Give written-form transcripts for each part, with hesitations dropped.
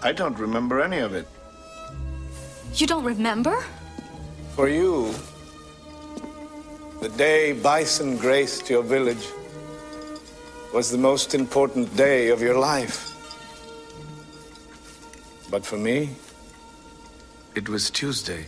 I don't remember any of it. You don't remember? For you, the day bison graced your village was the most important day of your life. But for me, it was Tuesday.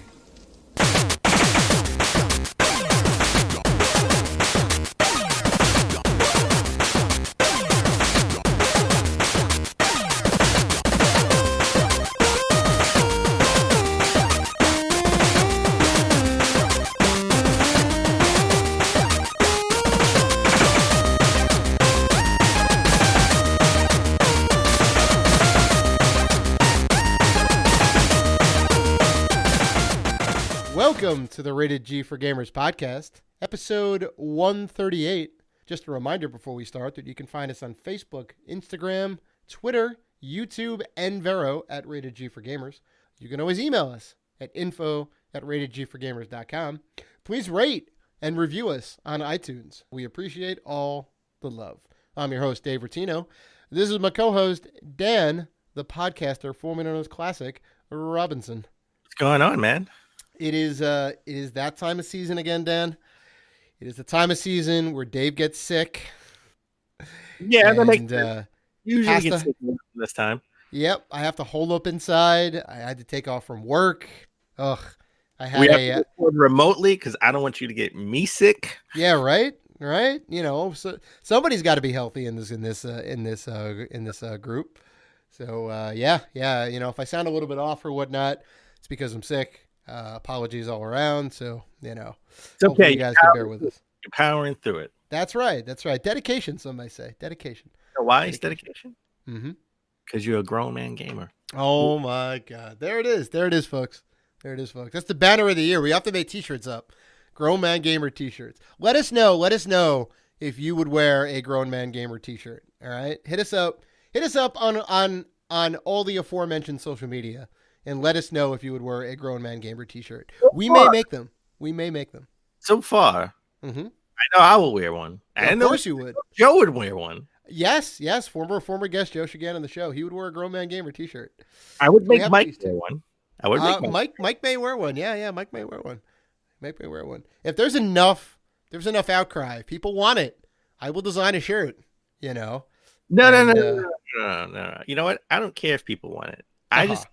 Welcome to the Rated G for Gamers podcast, episode 138. Just a reminder before we start that you can find us on Facebook, Instagram, Twitter, YouTube, and Vero at Rated G for Gamers. You can always email us at info@ratedgforgamers.com. Please rate and review us on iTunes. We appreciate all the love. I'm your host, Dave Rotino. This is my co-host, Dan, the podcaster, formerly known as Classic Robinson. What's going on, man? It is that time of season again, Dan. It is the time of season where Dave gets sick. Yeah, and, that makes usually gets sick this time. Yep, I have to hold up inside. I had to take off from work. Ugh, I had we have to record remotely because I don't want you to get me sick. Yeah, right. You know, so somebody's got to be healthy in this group. So yeah. You know, if I sound a little bit off or whatnot, it's because I'm sick. Apologies all around. So, you know, it's okay. You guys can bear with us. You're powering through it. That's right. Dedication, some might say. Dedication. You know why it's dedication? Mm-hmm. Because you're a grown man gamer. Oh my God. There it is, folks. That's the banner of the year. We have to make t-shirts up. Grown Man Gamer t-shirts. Let us know if you would wear a Grown Man Gamer t-shirt. All right. Hit us up on all the aforementioned social media. And let us know if you would wear a Grown Man Gamer t-shirt. We may make them. So far, I know I will wear one. Yeah, of course you would. Joe would wear one. Yes. Former guest Joe Shigan on the show. He would wear a Grown Man Gamer t-shirt. I would make Mike wear one. Mike may wear one. Yeah, Mike may wear one. If there's enough outcry, if people want it, I will design a shirt, you know. No. You know what? I don't care if people want it. I just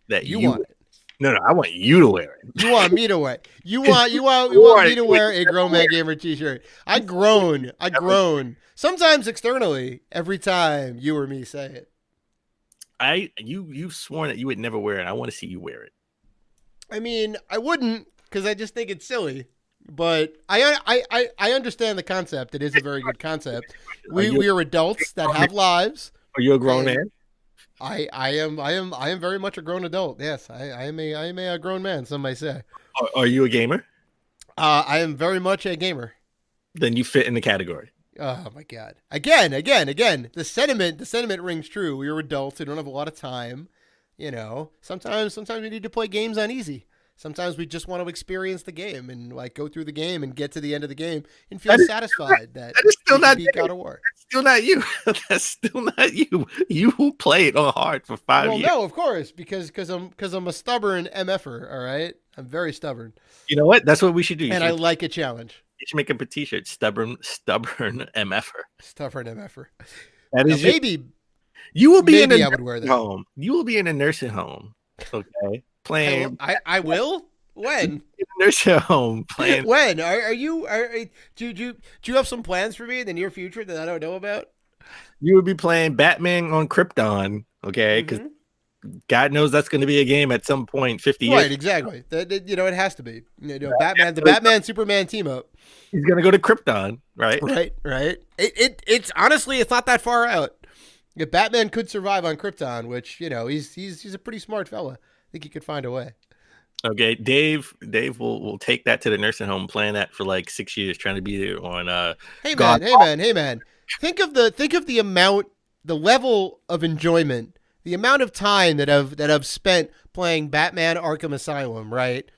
that you want it. No, I want you to wear it. You want me to wear it. You want me to wear a Grown Man Gamer t-shirt. I groan. Sometimes externally, every time you or me say it. You've sworn that you would never wear it. I want to see you wear it. I mean, I wouldn't because I just think it's silly. But I understand the concept. It is a very good concept. We are adults that have lives. Are you a grown man? I am very much a grown adult. Yes, I am a grown man. Some might say. Are you a gamer? I am very much a gamer. Then you fit in the category. Oh my God! Again. The sentiment rings true. We are adults. We don't have a lot of time. You know, sometimes we need to play games on easy. Sometimes we just want to experience the game and like go through the game and get to the end of the game and feel satisfied that is still not God of War. That's still not you. That's still not you. You will play it on hard for 5 years. Well, no, of course, because I'm a stubborn MFer. All right, I'm very stubborn. You know what? That's what we should do. I like a challenge. You should make up a t-shirt. Stubborn MFer. Stubborn MFer. That is maybe. You will be I would wear that. Home. You will be in a nursing home. Okay. Playing. I will. When? In a nursing home playing. When do you have some plans for me in the near future that I don't know about? You would be playing Batman on Krypton, okay? Because God knows that's going to be a game at some point, 50 years. Right, exactly. You know, it has to be. You know, the Batman Superman team up. He's going to go to Krypton, right? Right. It's honestly, it's not that far out. If Batman could survive on Krypton, which, you know, he's a pretty smart fella. I think he could find a way. Okay, Dave will take that to the nursing home, playing that for like 6 years, trying to be there on Hey man. Think of the amount, the level of enjoyment, the amount of time that I've spent playing Batman Arkham Asylum, right?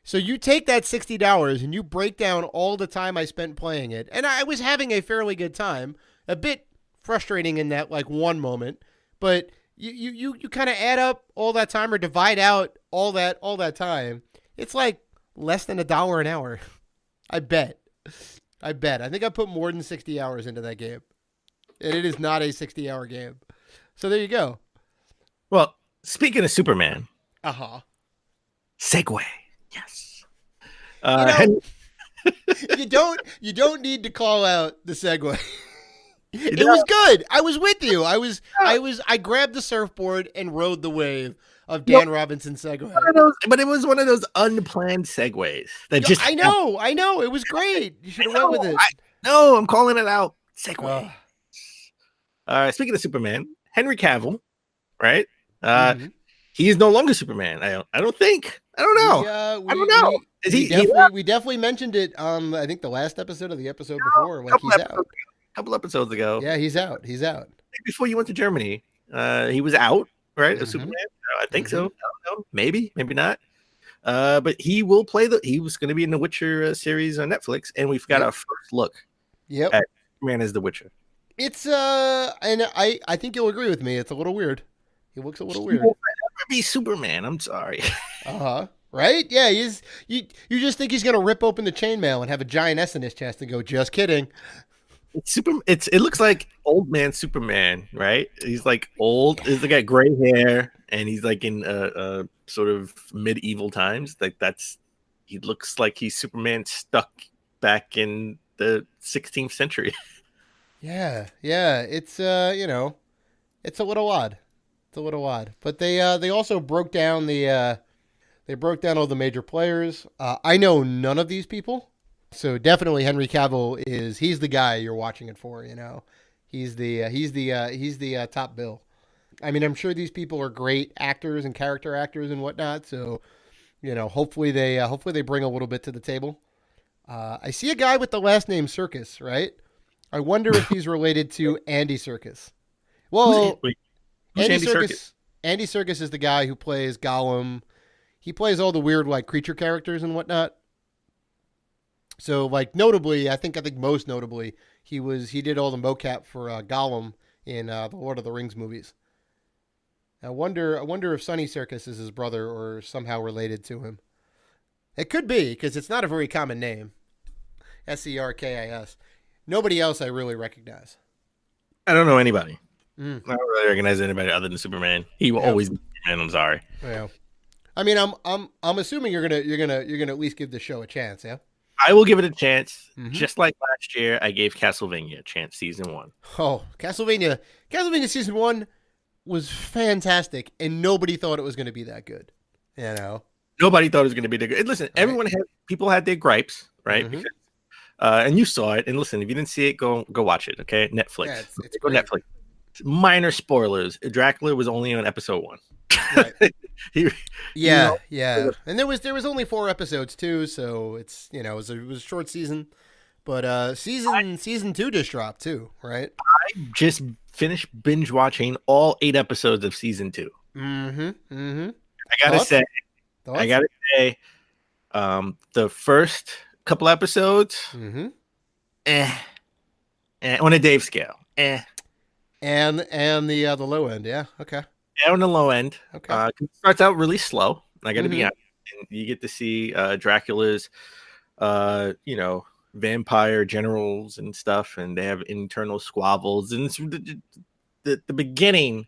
So you take that $60 and you break down all the time I spent playing it, and I was having a fairly good time. A bit frustrating in that like one moment, but you kind of add up all that time or divide out all that time. It's like less than $1 an hour. I bet. I think I put more than 60 hours into that game. And it is not a 60-hour game. So there you go. Well, speaking of Superman. Uh-huh. Segue. Yes. You don't need to call out the segue. It was good. I was with you. I grabbed the surfboard and rode the wave of Dan Robinson's segue. But it was one of those unplanned segues that just I know. It was great. You should have went with it. No, I'm calling it out. Segue. Speaking of Superman, Henry Cavill, right? He is no longer Superman. I don't think. I don't know. I don't know. We definitely mentioned it on I think the last episode of the episode before. Like he's out. A couple episodes ago. Yeah, he's out. Before you went to Germany, he was out, right? Of Superman. I think so. I don't know. Maybe not. But he will play he was going to be in the Witcher series on Netflix, and we've got our first look at Superman as the Witcher. It's and I think you'll agree with me. It's a little weird. He looks a little weird. He will never be Superman. I'm sorry. Right? Yeah, you just think he's gonna rip open the chainmail and have a giant S in his chest and go, just kidding. It looks like old man Superman, right? He's like old. He's got gray hair, and he's like in a sort of medieval times. Like he looks like he's Superman stuck back in the 16th century. Yeah. It's it's a little odd. But they also broke down all the major players. I know none of these people. So definitely Henry Cavill he's the guy you're watching it for, He's the top bill. I mean, I'm sure these people are great actors and character actors and whatnot, so hopefully they bring a little bit to the table. I see a guy with the last name Serkis, right? I wonder if he's related to Andy Serkis. Well, Andy Serkis. Andy Serkis is the guy who plays Gollum. He plays all the weird like creature characters and whatnot. So, like, notably, I think most notably, he did all the mocap for Gollum in the Lord of the Rings movies. I wonder if Sonny Serkis is his brother or somehow related to him. It could be, because it's not a very common name. Serkis. Nobody else I really recognize. I don't know anybody. I don't really recognize anybody other than Superman. He will always be Superman. I'm sorry. Yeah. I mean, I'm assuming you're gonna at least give the show a chance, yeah. I will give it a chance. Just like last year, I gave Castlevania a chance, season 1. Oh, Castlevania season 1 was fantastic, and nobody thought it was going to be that good. Nobody thought it was going to be that good. And listen, people had their gripes, right? Because, and you saw it. And listen, if you didn't see it, go watch it. Okay, Netflix. Yeah, it's go great. Netflix. Minor spoilers. Dracula was only on episode 1. Right. Yeah. And there was only 4 episodes too, so it's it was a short season. But season 2 just dropped too, right? I just finished binge watching all 8 episodes of season 2. I gotta say, the first couple episodes, on a Dave scale, and the low end, yeah, okay. On the low end. Okay. It starts out really slow. I got to be honest. And you get to see Dracula's, vampire generals and stuff, and they have internal squabbles. And it's the beginning,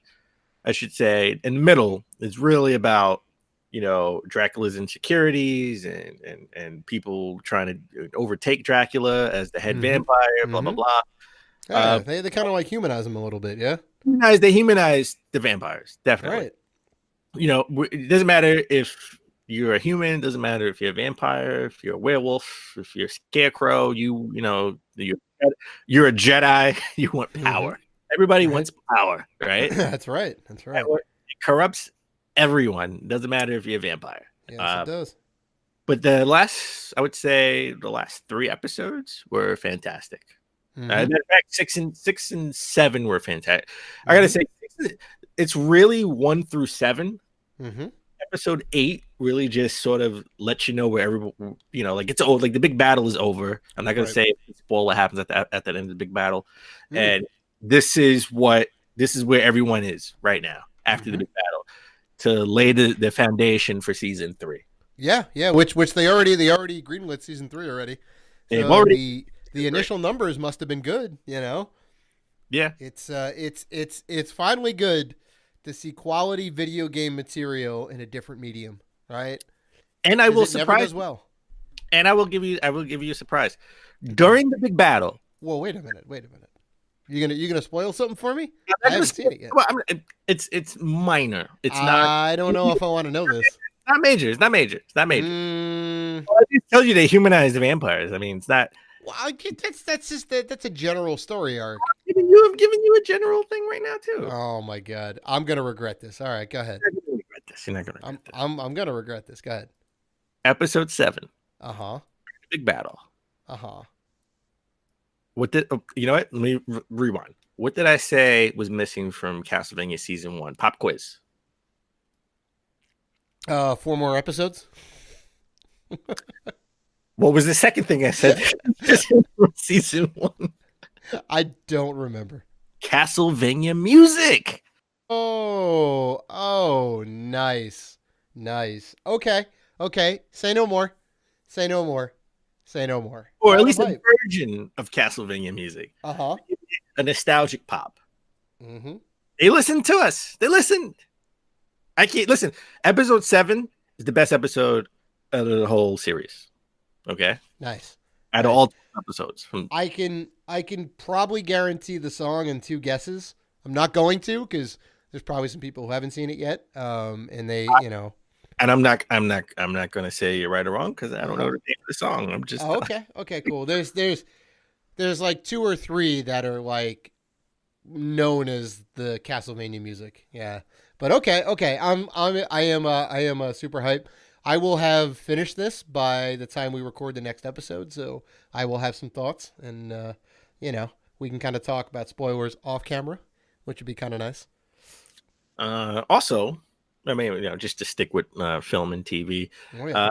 I should say, in the middle is really about Dracula's insecurities and people trying to overtake Dracula as the head vampire. Blah blah blah. Yeah, they kind of like humanize him a little bit, yeah. They humanize the vampires, definitely. Right. It doesn't matter if you're a human. It doesn't matter if you're a vampire, if you're a werewolf, if you're a scarecrow. You're a Jedi. You want power. Everybody wants power, right? That's right. It corrupts everyone. Doesn't matter if you're a vampire. Yes, it does. But I would say the last 3 episodes were fantastic. In fact, 6 and 7 were fantastic. I gotta say, it's really 1 through 7. Episode 8 really just sort of lets you know where everyone, it's over. Like the big battle is over. I'm not gonna say spoil what happens at the end of the big battle. And this is where everyone is right now. after the big battle to lay the foundation for season 3. Yeah, which they already greenlit season 3 already. They've So already the initial numbers must have been good, Yeah. It's finally good to see quality video game material in a different medium, right? And I will it never surprise does well. And I will give you a surprise. During the big battle. Well, wait a minute. You gonna spoil something for me? I haven't seen it yet. Well, it's minor. It's not. I don't know if I want to know this. Not major. It's not major. Well, I just tell you they humanized the vampires. I mean, it's not. Well, that's a general story arc. I'm giving you a general thing right now too. Oh my god, I'm gonna regret this. All right, go ahead. You're not gonna regret this. I'm gonna regret this. Go ahead. Episode 7. Uh-huh. Big battle. Uh-huh. What did you know? What? Let me rewind. What did I say was missing from Castlevania season 1? Pop quiz. 4 more episodes. What was the second thing I said? Season 1. I don't remember. Castlevania music. Oh, nice. Okay. Say no more. Or at least a version of Castlevania music. Uh-huh. A nostalgic pop. Mm-hmm. They listened to us. They listened. I can't listen. Episode 7 is the best episode of the whole series. Okay. Nice. Out of all episodes. I can probably guarantee the song in 2 guesses. I'm not going to because there's probably some people who haven't seen it yet. And they, And I'm not going to say you're right or wrong because I don't know the name of the song. I'm just. Oh, okay, cool. There's like 2 or 3 that are like known as the Castlevania music. Yeah, but okay. I am super hype. I will have finished this by the time we record the next episode, so I will have some thoughts, and we can kind of talk about spoilers off camera, which would be kind of nice. Also, I mean, just to stick with film and TV, Oh, yeah.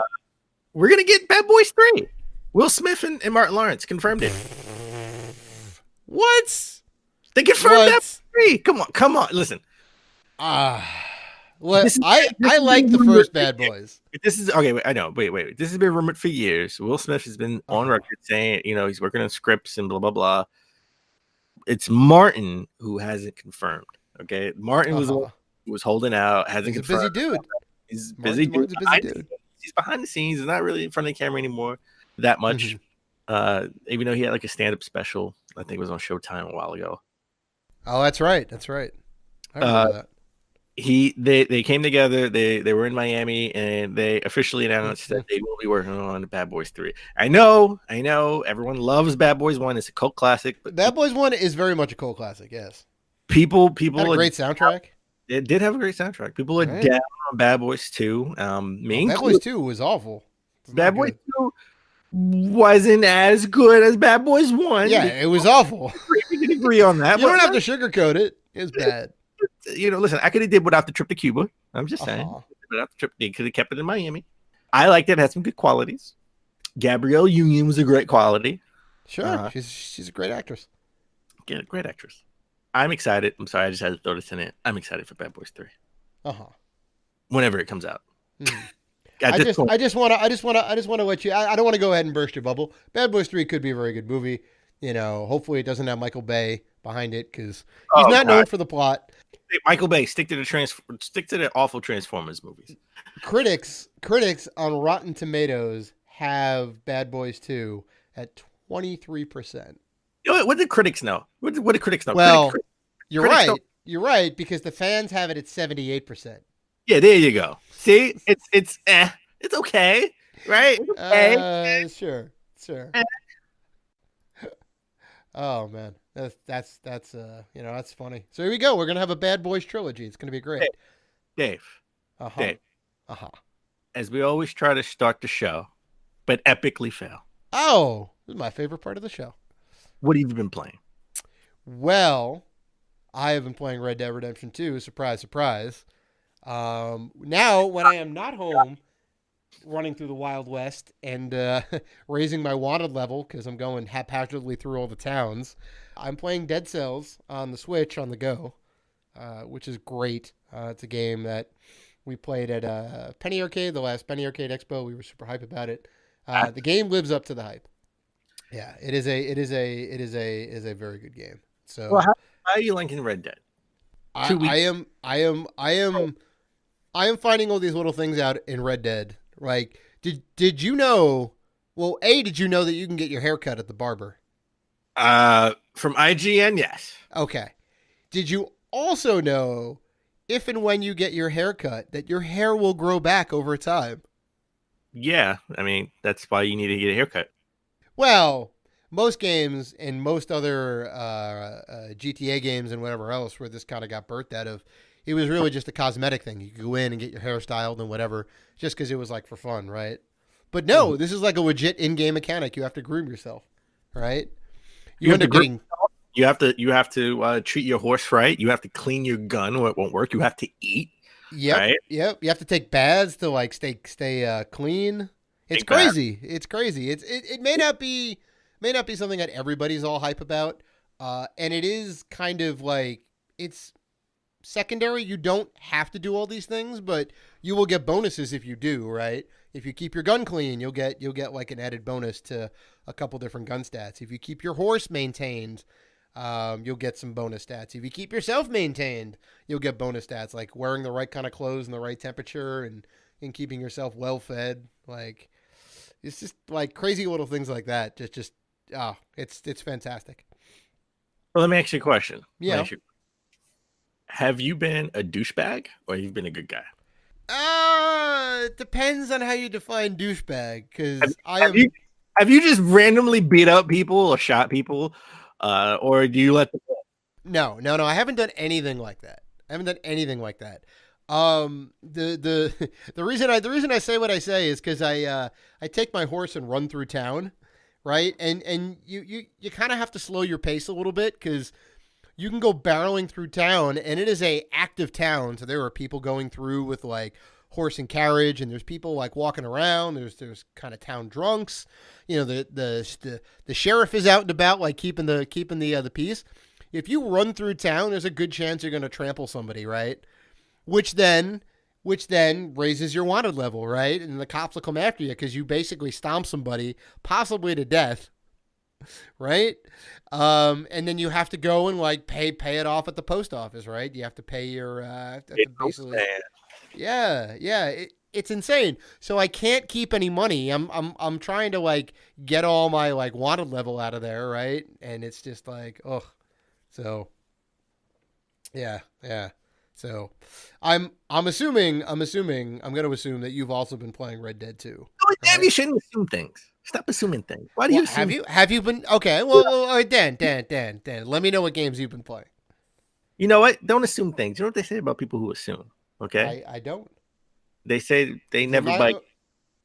we're gonna get Bad Boys 3. Will Smith and Martin Lawrence confirmed it. What? They confirmed Bad Boys 3. Come on. Listen. Well, I like the first Bad Boys. This is okay. Wait, I know. Wait. This has been rumored for years. Will Smith has been on record saying, he's working on scripts and blah blah blah. It's Martin who hasn't confirmed. Okay, Martin was holding out. Hasn't confirmed. He's a busy dude. He's busy. Martin's a busy dude. He's behind the scenes. He's not really in front of the camera anymore that much. Even though he had like a stand-up special, I think it was on Showtime a while ago. Oh, that's right. I remember that. They came together. They were in Miami, and they officially announced that they will be working on Bad Boys 3. I know. Everyone loves Bad Boys 1. It's a cult classic. But Bad Boys 1 is very much a cult classic. Yes. People had a great soundtrack. It did have a great soundtrack. People are down on Bad Boys 2. Bad Boys 2 was awful. Bad Boys 2 wasn't as good as Bad Boys 1. Yeah, it was awful. We can agree on that. You don't have to sugarcoat it. It was bad. Listen, I could have did without the trip to Cuba. I'm just saying. Without the trip, they could have kept it in Miami. I liked it. It had some good qualities. Gabrielle Union was a great quality. Sure. She's a great actress. Yeah, great actress. I'm excited. I'm sorry, I just had to throw this in it. I'm excited for Bad Boys 3. Whenever it comes out. I just want to let you. I don't want to go ahead and burst your bubble. Bad Boys 3 could be a very good movie. Hopefully it doesn't have Michael Bay behind it because he's not known for the plot. Michael Bay, stick to the awful Transformers movies. Critics on Rotten Tomatoes have Bad Boys 2 at 23%. What did critics know? What did critics know? Well, you're right. You're right because the fans have it at 78%. Yeah, there you go. See, it's okay, right? It's okay. Sure. Oh man, that's that's funny. So here we go. We're gonna have a Bad Boys trilogy. It's gonna be great. Dave. As we always try to start the show, but epically fail. Oh, this is my favorite part of the show. What have you been playing? Well, I have been playing Red Dead Redemption 2. Surprise, surprise. Now, when I am not home, running through the Wild West and raising my wanted level because I'm going haphazardly through all the towns, I'm playing Dead Cells on the Switch on the go. which is great. It's a game that we played at Penny Arcade, the last Penny Arcade Expo. We were super hype about it. The game lives up to the hype. Yeah, it is a very good game. So Well, how are you liking Red Dead? I am finding all these little things out in Red Dead. Like, did you know? Well, did you know that you can get your hair cut at the barber? From IGN, yes. Okay. Did you also know if and when you get your hair cut that your hair will grow back over time? Yeah, I mean that's why you need to get a haircut. Well, most games and most other GTA games and whatever else where this kind of got birthed out of, it was really just a cosmetic thing. You could go in and get your hair styled and whatever, just because it was like for fun, right? But no, this is like a legit in-game mechanic. You have to groom yourself, right? You end up getting. You have to treat your horse right. You have to clean your gun, or it won't work. You have to eat. Yep, right? Yep. You have to take baths to like stay clean. It's crazy. It's crazy. It may not be something that everybody's all hype about, and it is kind of like it's secondary. You don't have to do all these things, but you will get bonuses if you do, right? If you keep your gun clean, you'll get like an added bonus to a couple different gun stats. If you keep your horse maintained, you'll get some bonus stats. If you keep yourself maintained, you'll get bonus stats like wearing the right kind of clothes and the right temperature and keeping yourself well fed. Like, it's just like crazy little things like that. It's fantastic. Well, let me ask you a question. Yeah. Have you been a douchebag or have you been a good guy? It depends on how you define douchebag. Because have you just randomly beat up people or shot people, or do you let them go? No. I haven't done anything like that. The reason I say what I say is because I take my horse and run through town, right? And you kind of have to slow your pace a little bit because you can go barreling through town, and it is a active town. So there are people going through with like horse and carriage, and there's people like walking around. There's kind of town drunks. You know, the sheriff is out and about, like keeping the peace. If you run through town, there's a good chance you're going to trample somebody, right? Which then raises your wanted level, right? And the cops will come after you because you basically stomp somebody, possibly to death, right? And then you have to go and like pay it off at the post office, right? You have to pay your basically. Yeah. It's insane. So I can't keep any money. I'm trying to like get all my like wanted level out of there, right? And it's just like, ugh. So yeah. So I'm going to assume that you've also been playing Red Dead 2. Oh, damn, you shouldn't assume things. Stop assuming things. Why do you assume? Have you been okay? Well, all right, Dan. Let me know what games you've been playing. You know what? Don't assume things. You know what they say about people who assume? Okay. I don't. They say they never buy games.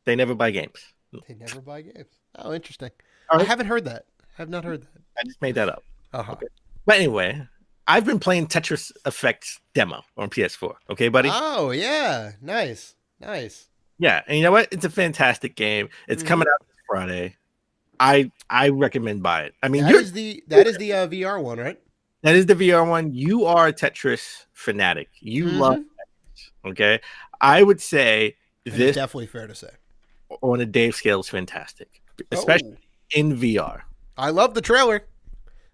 They never buy games. Oh, interesting. Right. I haven't heard that. I have not heard that. I just made that up. Uh-huh. Okay. But anyway, I've been playing Tetris Effects demo on PS4. Okay, buddy? Oh, yeah. Nice. Yeah, and you know what? It's a fantastic game. It's coming out this Friday. I recommend buy it. I mean, that is the VR one, right? That is the VR one. You are a Tetris fanatic. You love Tetris. Okay, I would say this is definitely fair to say. On a Dave scale is fantastic, especially in VR. I love the trailer.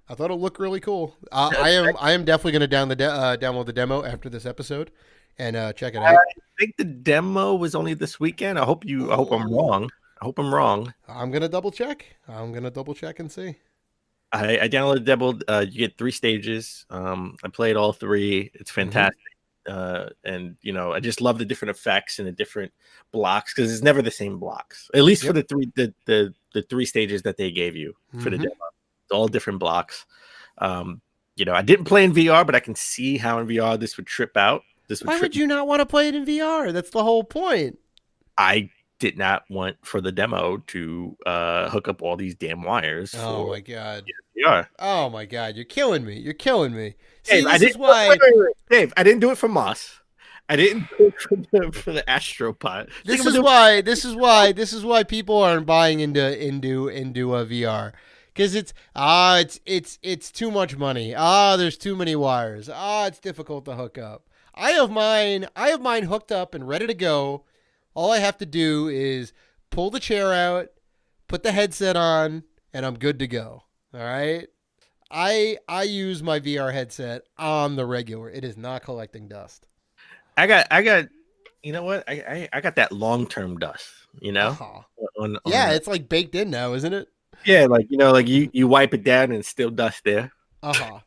I thought it looked really cool. I am definitely going to download the demo after this episode and check it out. I think the demo was only this weekend. I hope I'm wrong. I'm going to double check. And see. I downloaded the demo. You get 3 stages. I played all 3. It's fantastic. And you know, I just love the different effects and the different blocks because it's never the same blocks. At least for the 3 stages that they gave you for the demo. It's all different blocks. You know, I didn't play in VR, but I can see how in VR this would trip out. Why would you not want to play it in VR? That's the whole point. I did not want for the demo to hook up all these damn wires. Oh my god! VR. Oh my god! You're killing me. Dave, See, this is why. Dave, I didn't do it for Moss. I didn't do it for the Astropod. This is why people aren't buying into VR. Because it's too much money. There's too many wires. It's difficult to hook up. I have mine hooked up and ready to go. All I have to do is pull the chair out, put the headset on, and I'm good to go. All right. I use my VR headset on the regular. It is not collecting dust. I got. You know what? I got that long term dust. You know. Uh-huh. On Yeah, it's like baked in now, isn't it? yeah, like like you wipe it down and it's still dust there. Uh-huh.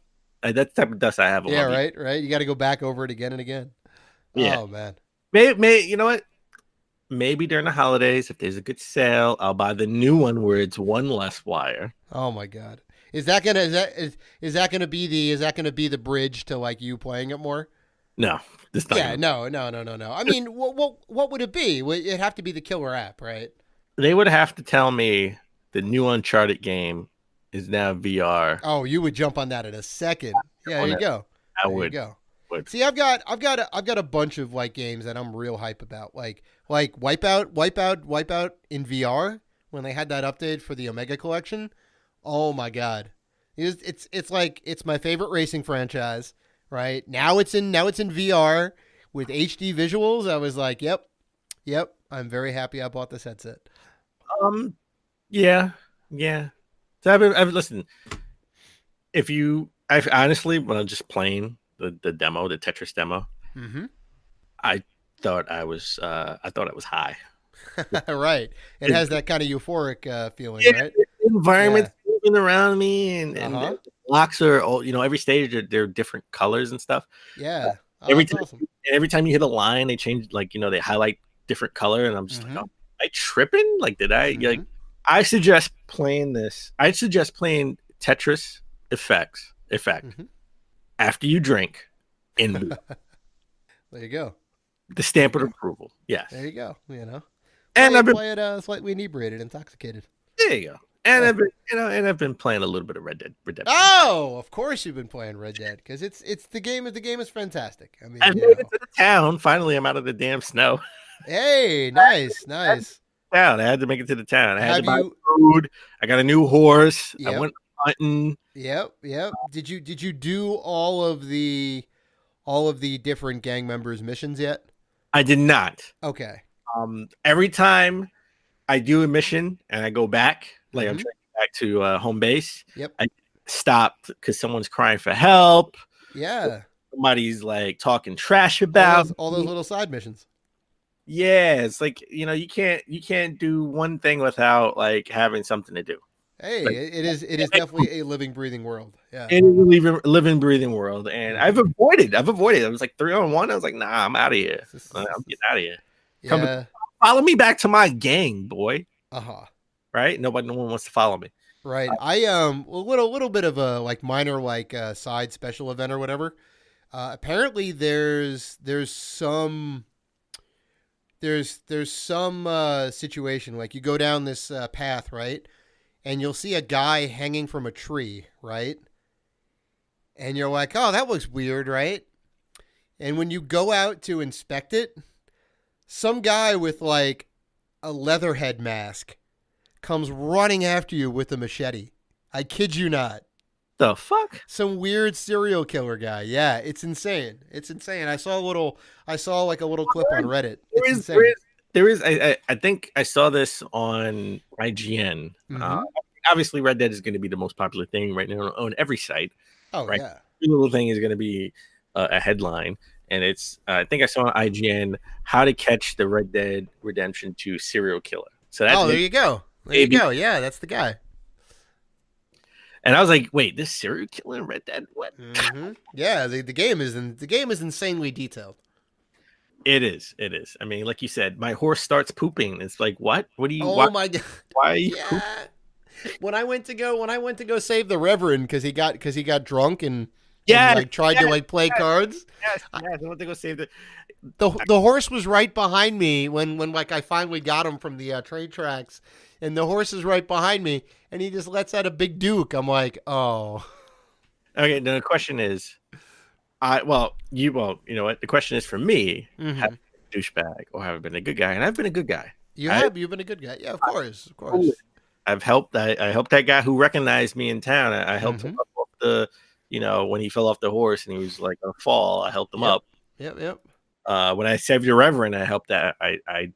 That's the type of dust I have on Yeah, my right. You got to go back over it again and again. Yeah. Oh man. May you know what? Maybe during the holidays, if there's a good sale, I'll buy the new one where it's one less wire. Oh my god. Is that gonna be the bridge to like you playing it more? No, this not. Yeah, no. I mean, what would it be? It'd have to be the killer app, right? They would have to tell me the new Uncharted game is now VR. Oh, you would jump on that in a second. Yeah, there you go. I There would. you go. Would. See, I've got a bunch of like games that I'm real hype about, like Wipeout in VR when they had that update for the Omega Collection. Oh my god, it's like it's my favorite racing franchise. Right now, it's in VR with HD visuals. I was like, yep. I'm very happy I bought this headset. Yeah. So I've listened. I honestly, when I was just playing the demo, the Tetris demo, I thought I was high. Right. It has that kind of euphoric feeling, Yeah, right? the environment's moving around me, and Uh-huh. the blocks are all, every stage they're different colors and stuff. Yeah. Oh, every that's time, awesome. every time you hit a line, they change, like they highlight different color, and I'm just like, oh, am I tripping? Like, did I like? I suggest playing this. I suggest playing Tetris effect after you drink in There you go. the stamp of approval. Yes, There you go. and I've been play it slightly inebriated, intoxicated. there. You go. And I've been playing a little bit of Red Dead Redemption. Oh, of course you've been playing Red Dead because it's the game. The game is fantastic. I mean, I've made it to the town. Finally, I'm out of the damn snow. Hey, nice. Town. I had to make it to the town. I had Have to buy you- food. I got a new horse. I Yep. went hunting. Yep. Did you do all of the different gang members' missions yet? I did not. Okay. Every time I do a mission and I go back, like I'm Mhm. trying to get back to home base. Yep. I stopped because someone's crying for help. Yeah. Somebody's like talking trash about all those me. little side missions. Yeah, it's like you can't do one thing without like having something to do. Hey, Like- it is definitely a living, breathing world. Yeah. It is a living, breathing world, and I've avoided. I was like 3-on-1. I was like, nah, I'm out of here. I'm getting out of here. Yeah. Follow me back to my gang, boy. Uh-huh. Right? No one wants to follow me. Right. I a little bit of a like minor like side special event or whatever. Apparently there's some situation like you go down this path, right? And you'll see a guy hanging from a tree, right? And you're like, "Oh, that looks weird, right?" And when you go out to inspect it, some guy with like a leatherhead mask comes running after you with a machete. I kid you not. The fuck? Some weird serial killer guy. Yeah, it's insane. I saw like a little clip on Reddit. It's insane. There is. I think I saw this on IGN. Obviously, Red Dead is going to be the most popular thing right now on every site. Oh right? yeah. Every little thing is going to be a headline, and it's. I think I saw on IGN how to catch the Red Dead Redemption 2 serial killer. So that's there you go. There you go. Yeah, that's the guy. And I was like, wait, this serial killer in Red Dead? What? Yeah, the game is insanely detailed. It is. I mean, like you said, my horse starts pooping. It's like, what? What do you? Oh my god! Why are you? Yeah. When I went to go save the Reverend because he got drunk and tried to play cards. Yes, I went to go save the horse was right behind me when like I finally got him from the train tracks, and the horse is right behind me, and he just lets out a big duke. I'm like, oh. Okay. The question is, you know what? The question is for me: have I been a douchebag or have I been a good guy? And I've been a good guy. You've been a good guy. Yeah, of course. I've helped. I helped that guy who recognized me in town. I helped him up off the, when he fell off the horse and he was like a fall. I helped him up. Yep. When I saved your reverend, I helped that. I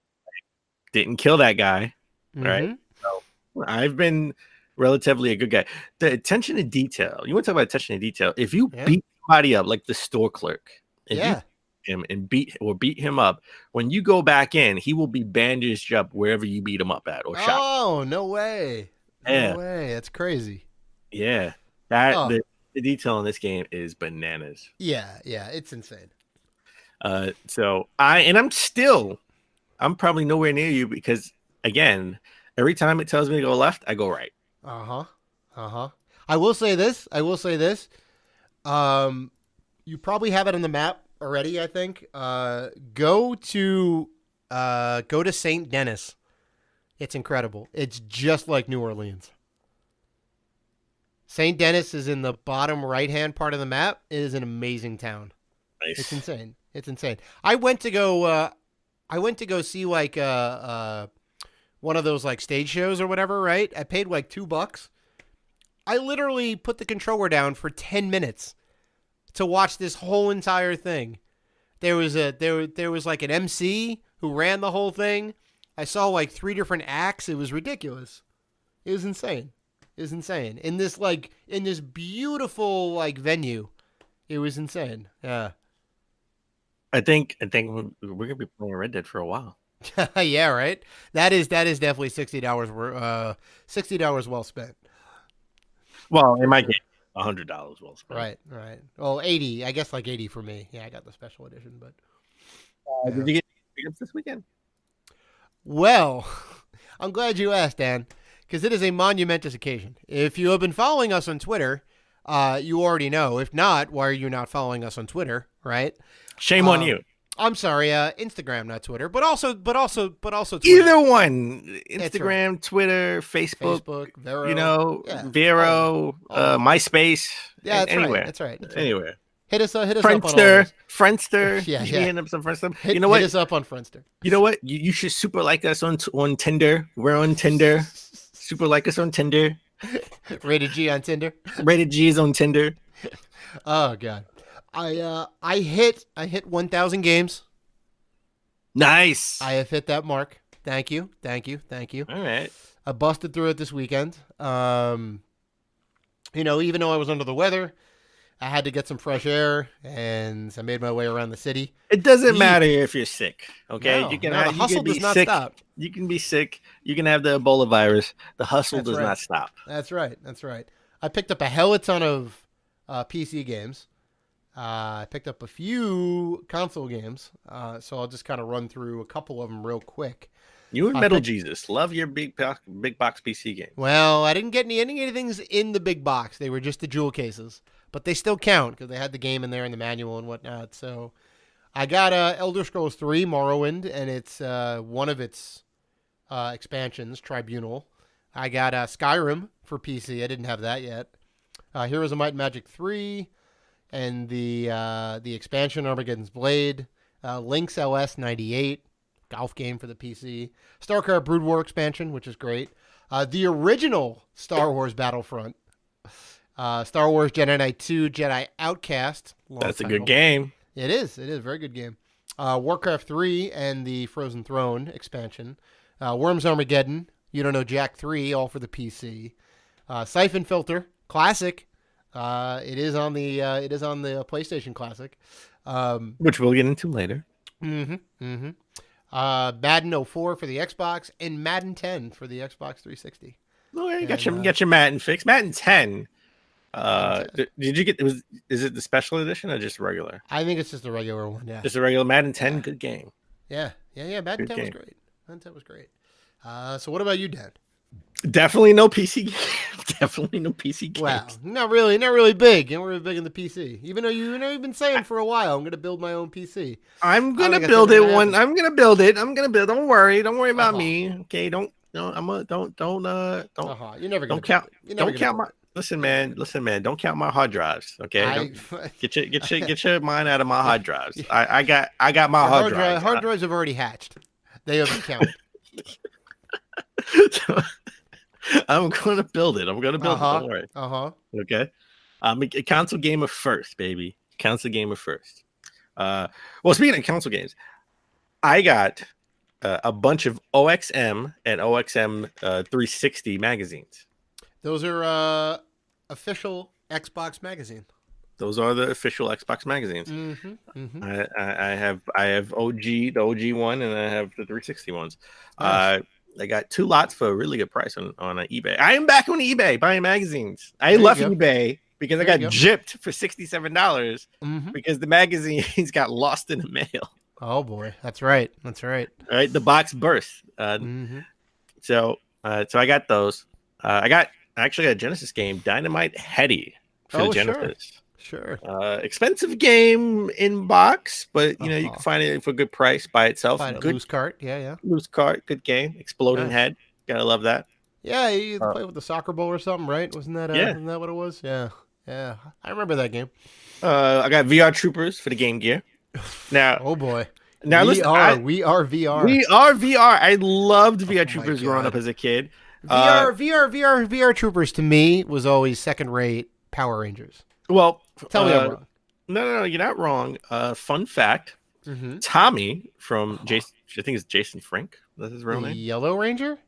didn't kill that guy. Right. So I've been relatively a good guy. The attention to detail. You want to talk about attention to detail? If you beat somebody up, like the store clerk, you him and beat him up, when you go back in, he will be bandaged up wherever you beat him up at or shot. Oh, no way. No way. That's crazy. Yeah. The detail in this game is bananas. Yeah, it's insane. So I'm probably nowhere near you because again, every time it tells me to go left, I go right. I will say this. You probably have it on the map already, I think. Go to St. Denis. It's incredible. It's just like New Orleans. St. Denis is in the bottom right-hand part of the map. It is an amazing town. Nice. It's insane. I went to go see like one of those like stage shows or whatever, right? I paid like $2. I literally put the controller down for 10 minutes to watch this whole entire thing. There was like an MC who ran the whole thing. I saw like 3 different acts. It was ridiculous. It was insane. In this beautiful like venue. It was insane. Yeah. I think we're gonna be playing Red Dead for a while. Yeah, right. That is definitely $60 well spent. Well, in my case, $100 well spent. Right. Well, 80. I guess like 80 for me. Yeah, I got the special edition, but did you get pickups this weekend? Well, I'm glad you asked, Dan, because it is a monumentous occasion. If you have been following us on Twitter, you already know. If not, why are you not following us on Twitter? Right? Shame on you. I'm sorry, Instagram, not Twitter, but also Twitter. Either one, Instagram, right. Twitter, Facebook, Vero, Vero, MySpace, anywhere. Right. That's right. Anywhere. Hit us Friendster, up on all those. Friendster. Yeah. Hit up some Friendster. You know what? Hit us up on Friendster. You know what? You should super like us on Tinder. We're on Tinder. Super like us on Tinder. Rated G on Tinder. Rated G is on Tinder. Oh God. I hit 1,000 games. Nice. I have hit that mark. Thank you. All right. I busted through it this weekend. Even though I was under the weather, I had to get some fresh air, and I made my way around the city. It doesn't matter if you're sick, okay? The hustle does not stop. You can be sick. You can have the Ebola virus. The hustle does not stop. That's right. I picked up a hell of a ton of PC games. I picked up a few console games, so I'll just kind of run through a couple of them real quick. You and Metal Jesus love your big box PC game. Well, I didn't get any things in the big box. They were just the jewel cases, but they still count because they had the game in there and the manual and whatnot. So I got Elder Scrolls 3 Morrowind, and it's one of its expansions, Tribunal. I got Skyrim for PC. I didn't have that yet. Heroes of Might and Magic 3. And the expansion Armageddon's Blade, Link's LS 98, golf game for the PC, StarCraft Brood War expansion, which is great, the original Star Wars Battlefront, Star Wars Jedi Knight 2, Jedi Outcast. That's a good game. It is a very good game. Warcraft 3 and the Frozen Throne expansion, Worms Armageddon, You Don't Know Jack 3, all for the PC, Siphon Filter, classic. It is on the PlayStation Classic, which we'll get into later. Madden 04 for the Xbox and Madden 10 for the Xbox 360. Oh, yeah, you got your Madden fix. Madden 10. Did you get? Is it the special edition or just regular? I think it's just a regular one. Yeah, just a regular Madden 10. Good game. Yeah. Madden 10 was great. So what about you, Dan? Definitely no PC games. Definitely no PC games. Wow, not really big. Not really big in the PC. Even though you've been saying for a while, I'm going to build my own PC. I'm going to build it one. I'm going to build it. Don't worry about me. Okay, don't. You're never going to count. Don't count my. Listen, man. Don't count my hard drives. Okay, get your mind out of my hard drives. I got my hard drives. Hard drives have already hatched. They haven't counted. I'm going to build it. I'm going to build it. Don't worry. Okay. A console gamer first, baby. Console gamer first. Well, speaking of console games, I got a bunch of OXM and OXM 360 magazines. Those are official Xbox magazine. Those are the official Xbox magazines. I have the OG one, and I have the 360 ones. Nice. I got 2 lots for a really good price on eBay. I am back on eBay buying magazines. I left eBay because I got gypped for $67 because the magazines got lost in the mail. Oh boy, that's right. All right, the box burst. So I got those. I got actually a Genesis game, Dynamite Heady, for the Genesis. Sure. Expensive game in box, but you can find it for a good price by itself. Good loose cart, yeah. Loose cart, good game. Exploding head, gotta love that. Yeah, you play with the soccer ball or something, right? Wasn't that what it was? Yeah. I remember that game. I got VR Troopers for the Game Gear. Now, oh boy. Now we are VR. We are VR. I loved VR Troopers growing up as a kid. VR Troopers to me was always second-rate Power Rangers. Well, tell me I'm wrong. No, you're not wrong. Fun fact: Tommy from Jason, I think it's Jason Frank. That's his real name. Yellow Ranger.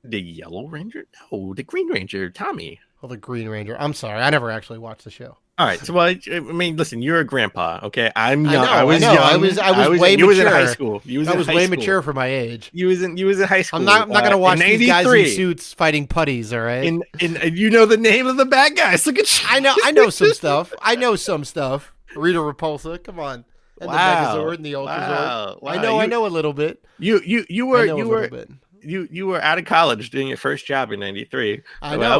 The Yellow Ranger? No, the Green Ranger. Tommy. Oh, the Green Ranger. I'm sorry, I never actually watched the show. All right, so I mean, listen, you're a grandpa, okay? I'm young. I was young. I was way mature. You was in high school. I was way mature for my age. You was in high school. I'm not gonna watch these guys in suits fighting putties. All right. And you know the name of the bad guys. Look at you. I know some stuff. Rita Repulsa. Come on. And the Megazord and the Ultrazord. Wow. I know a little bit. You were out of college doing your first job in '93. I know, right?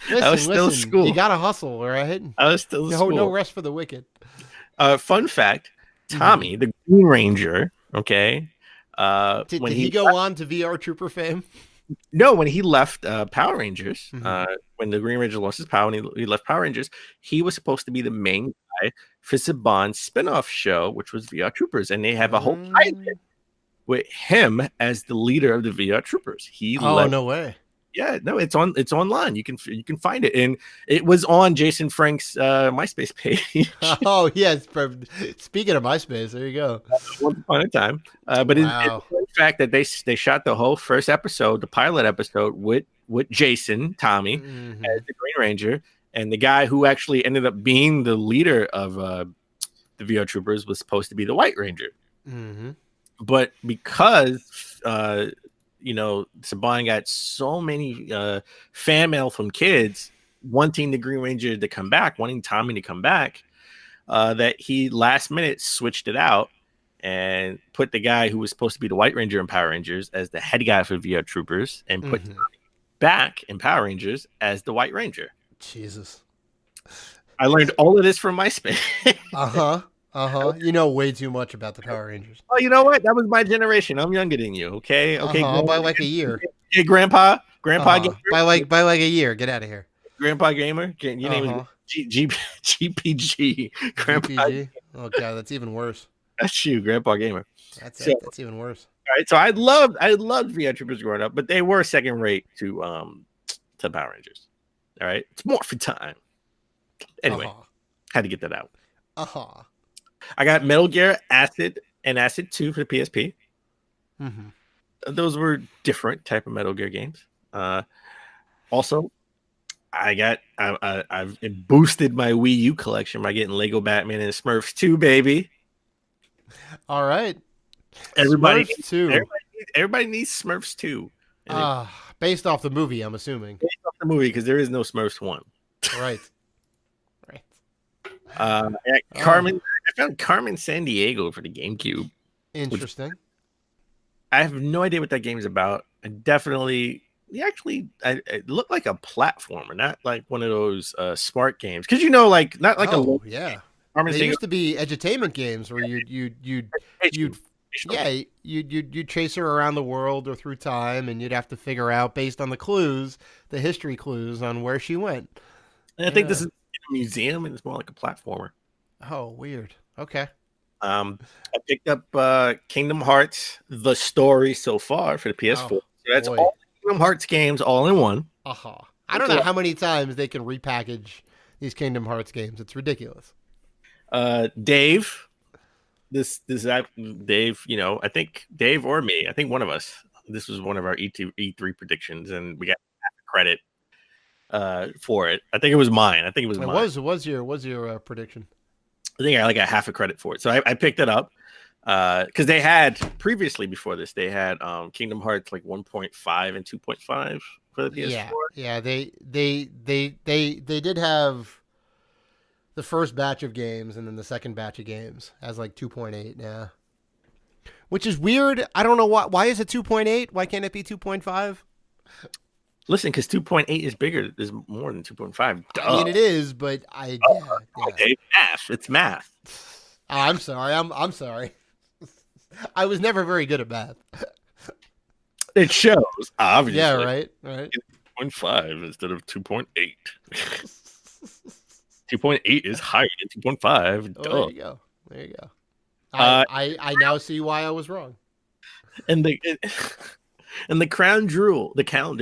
I was still school. You gotta hustle, right? I was still school. No rest for the wicked. Fun fact: Tommy, the Green Ranger. Okay. Did he go on to VR Trooper fame? No, when he left Power Rangers, when the Green Ranger lost his power and he left Power Rangers, he was supposed to be the main guy for Saban's spinoff show, which was VR Troopers, and they have a whole pilot with him as the leader of the VR Troopers. No way. Yeah, no, it's online. You can find it, and it was on Jason Frank's MySpace page. Oh yes, speaking of MySpace, there you go. Once upon a time, but it's the fact that they shot the whole first episode, the pilot episode, with Jason Tommy as the Green Ranger, and the guy who actually ended up being the leader of the VR Troopers was supposed to be the White Ranger. But because Saban got so many fan mail from kids wanting the Green Ranger to come back, wanting Tommy to come back, that he last minute switched it out and put the guy who was supposed to be the White Ranger in Power Rangers as the head guy for VR Troopers, and put Tommy back in Power Rangers as the White Ranger. Jesus. I learned all of this from MySpace. You know way too much about the Power Rangers. Oh, you know what? That was my generation. I'm younger than you. Okay. By like a year. Hey, Grandpa. Gamer. By like a year. Get out of here. Grandpa Gamer. Your name is GPG. Grandpa. GPG? Oh god, that's even worse. That's you, Grandpa Gamer. That's even worse. All right. So I loved VR Troopers growing up, but they were second rate to Power Rangers. All right. It's more for time. Anyway, had to get that out. I got Metal Gear Acid and Acid 2 for the PSP. Those were different type of Metal Gear games. Also, I've boosted my Wii U collection by getting Lego Batman and Smurfs 2, baby. All right. Everybody needs Smurfs 2. Based off the movie, I'm assuming. Based off the movie, because there is no Smurfs 1. Right. I found Carmen San Diego for the GameCube. Interesting. I have no idea what that game is about. It looked like a platformer, not like one of those smart games. Because not like yeah. They used to be edutainment games where you'd chase her around the world or through time, and you'd have to figure out based on the history clues on where she went. And I think this is a museum, and it's more like a platformer. Oh, weird. Okay. I picked up Kingdom Hearts: The Story so far for the PS4. So that's all Kingdom Hearts games all in one. I don't know how many times they can repackage these Kingdom Hearts games. It's ridiculous. Dave, Dave, I think Dave or me, I think one of us. This was one of our E3 predictions, and we got credit for it. I think it was mine. It was your prediction. I think I got half a credit for it. So I picked it up because they had previously before this, they had Kingdom Hearts like 1.5 and 2.5 for the PS4. Yeah, they did have the first batch of games and then the second batch of games as like 2.8. Yeah, which is weird. I don't know why is it 2.8? Why can't it be 2.5? Listen, because 2.8 is more than 2.5. I mean, it is, but Dave, math. It's math. Oh, I'm sorry. I'm sorry. I was never very good at math. It shows, obviously. Yeah, right. 2.5 instead of 2.8. 2.8 is higher than 2.5. Oh, there you go. I now see why I was wrong. And the crown jewel, the crown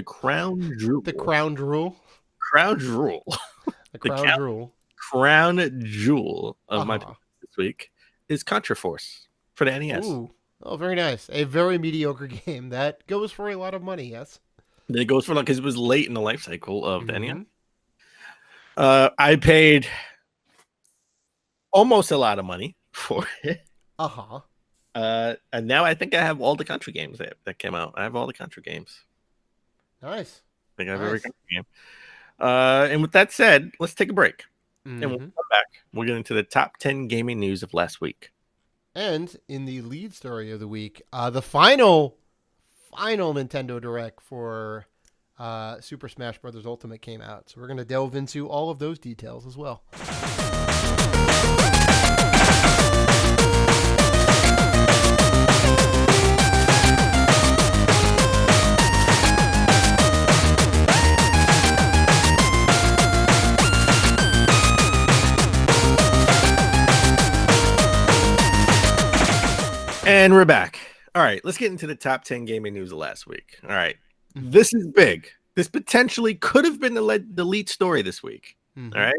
jewel of my this week is Contra Force for the NES. Ooh. Oh, very nice. A very mediocre game that goes for a lot of money. Yes, it goes for because it was late in the life cycle of the NES. I paid almost a lot of money for it. And now I think I have all the Contra games that came out. I have all the Contra games. Nice. I think I have every Contra game. And with that said, let's take a break. And we'll come back. We'll get into the top 10 gaming news of last week. And in the lead story of the week, the final Nintendo Direct for Super Smash Bros. Ultimate came out. So we're going to delve into all of those details as well. And we're back. All right, let's get into the top 10 gaming news of last week. All right, this is big. This potentially could have been the lead story this week. All right,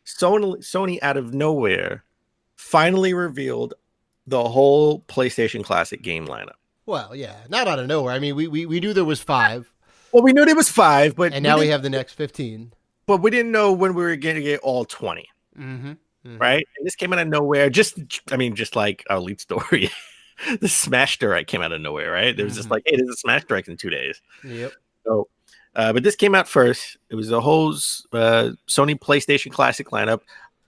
Sony out of nowhere finally revealed the whole PlayStation Classic game lineup. Well, yeah, not out of nowhere. I mean, we knew there was 5. Well, we knew there was 5, but now we have the next 15. But we didn't know when we were going to get all 20. Right? And this came out of nowhere. Just like our lead story. The Smash Direct came out of nowhere, right? There was just like, hey, there's a Smash Direct in 2 days. Yep. So, but this came out first. It was the whole Sony PlayStation Classic lineup.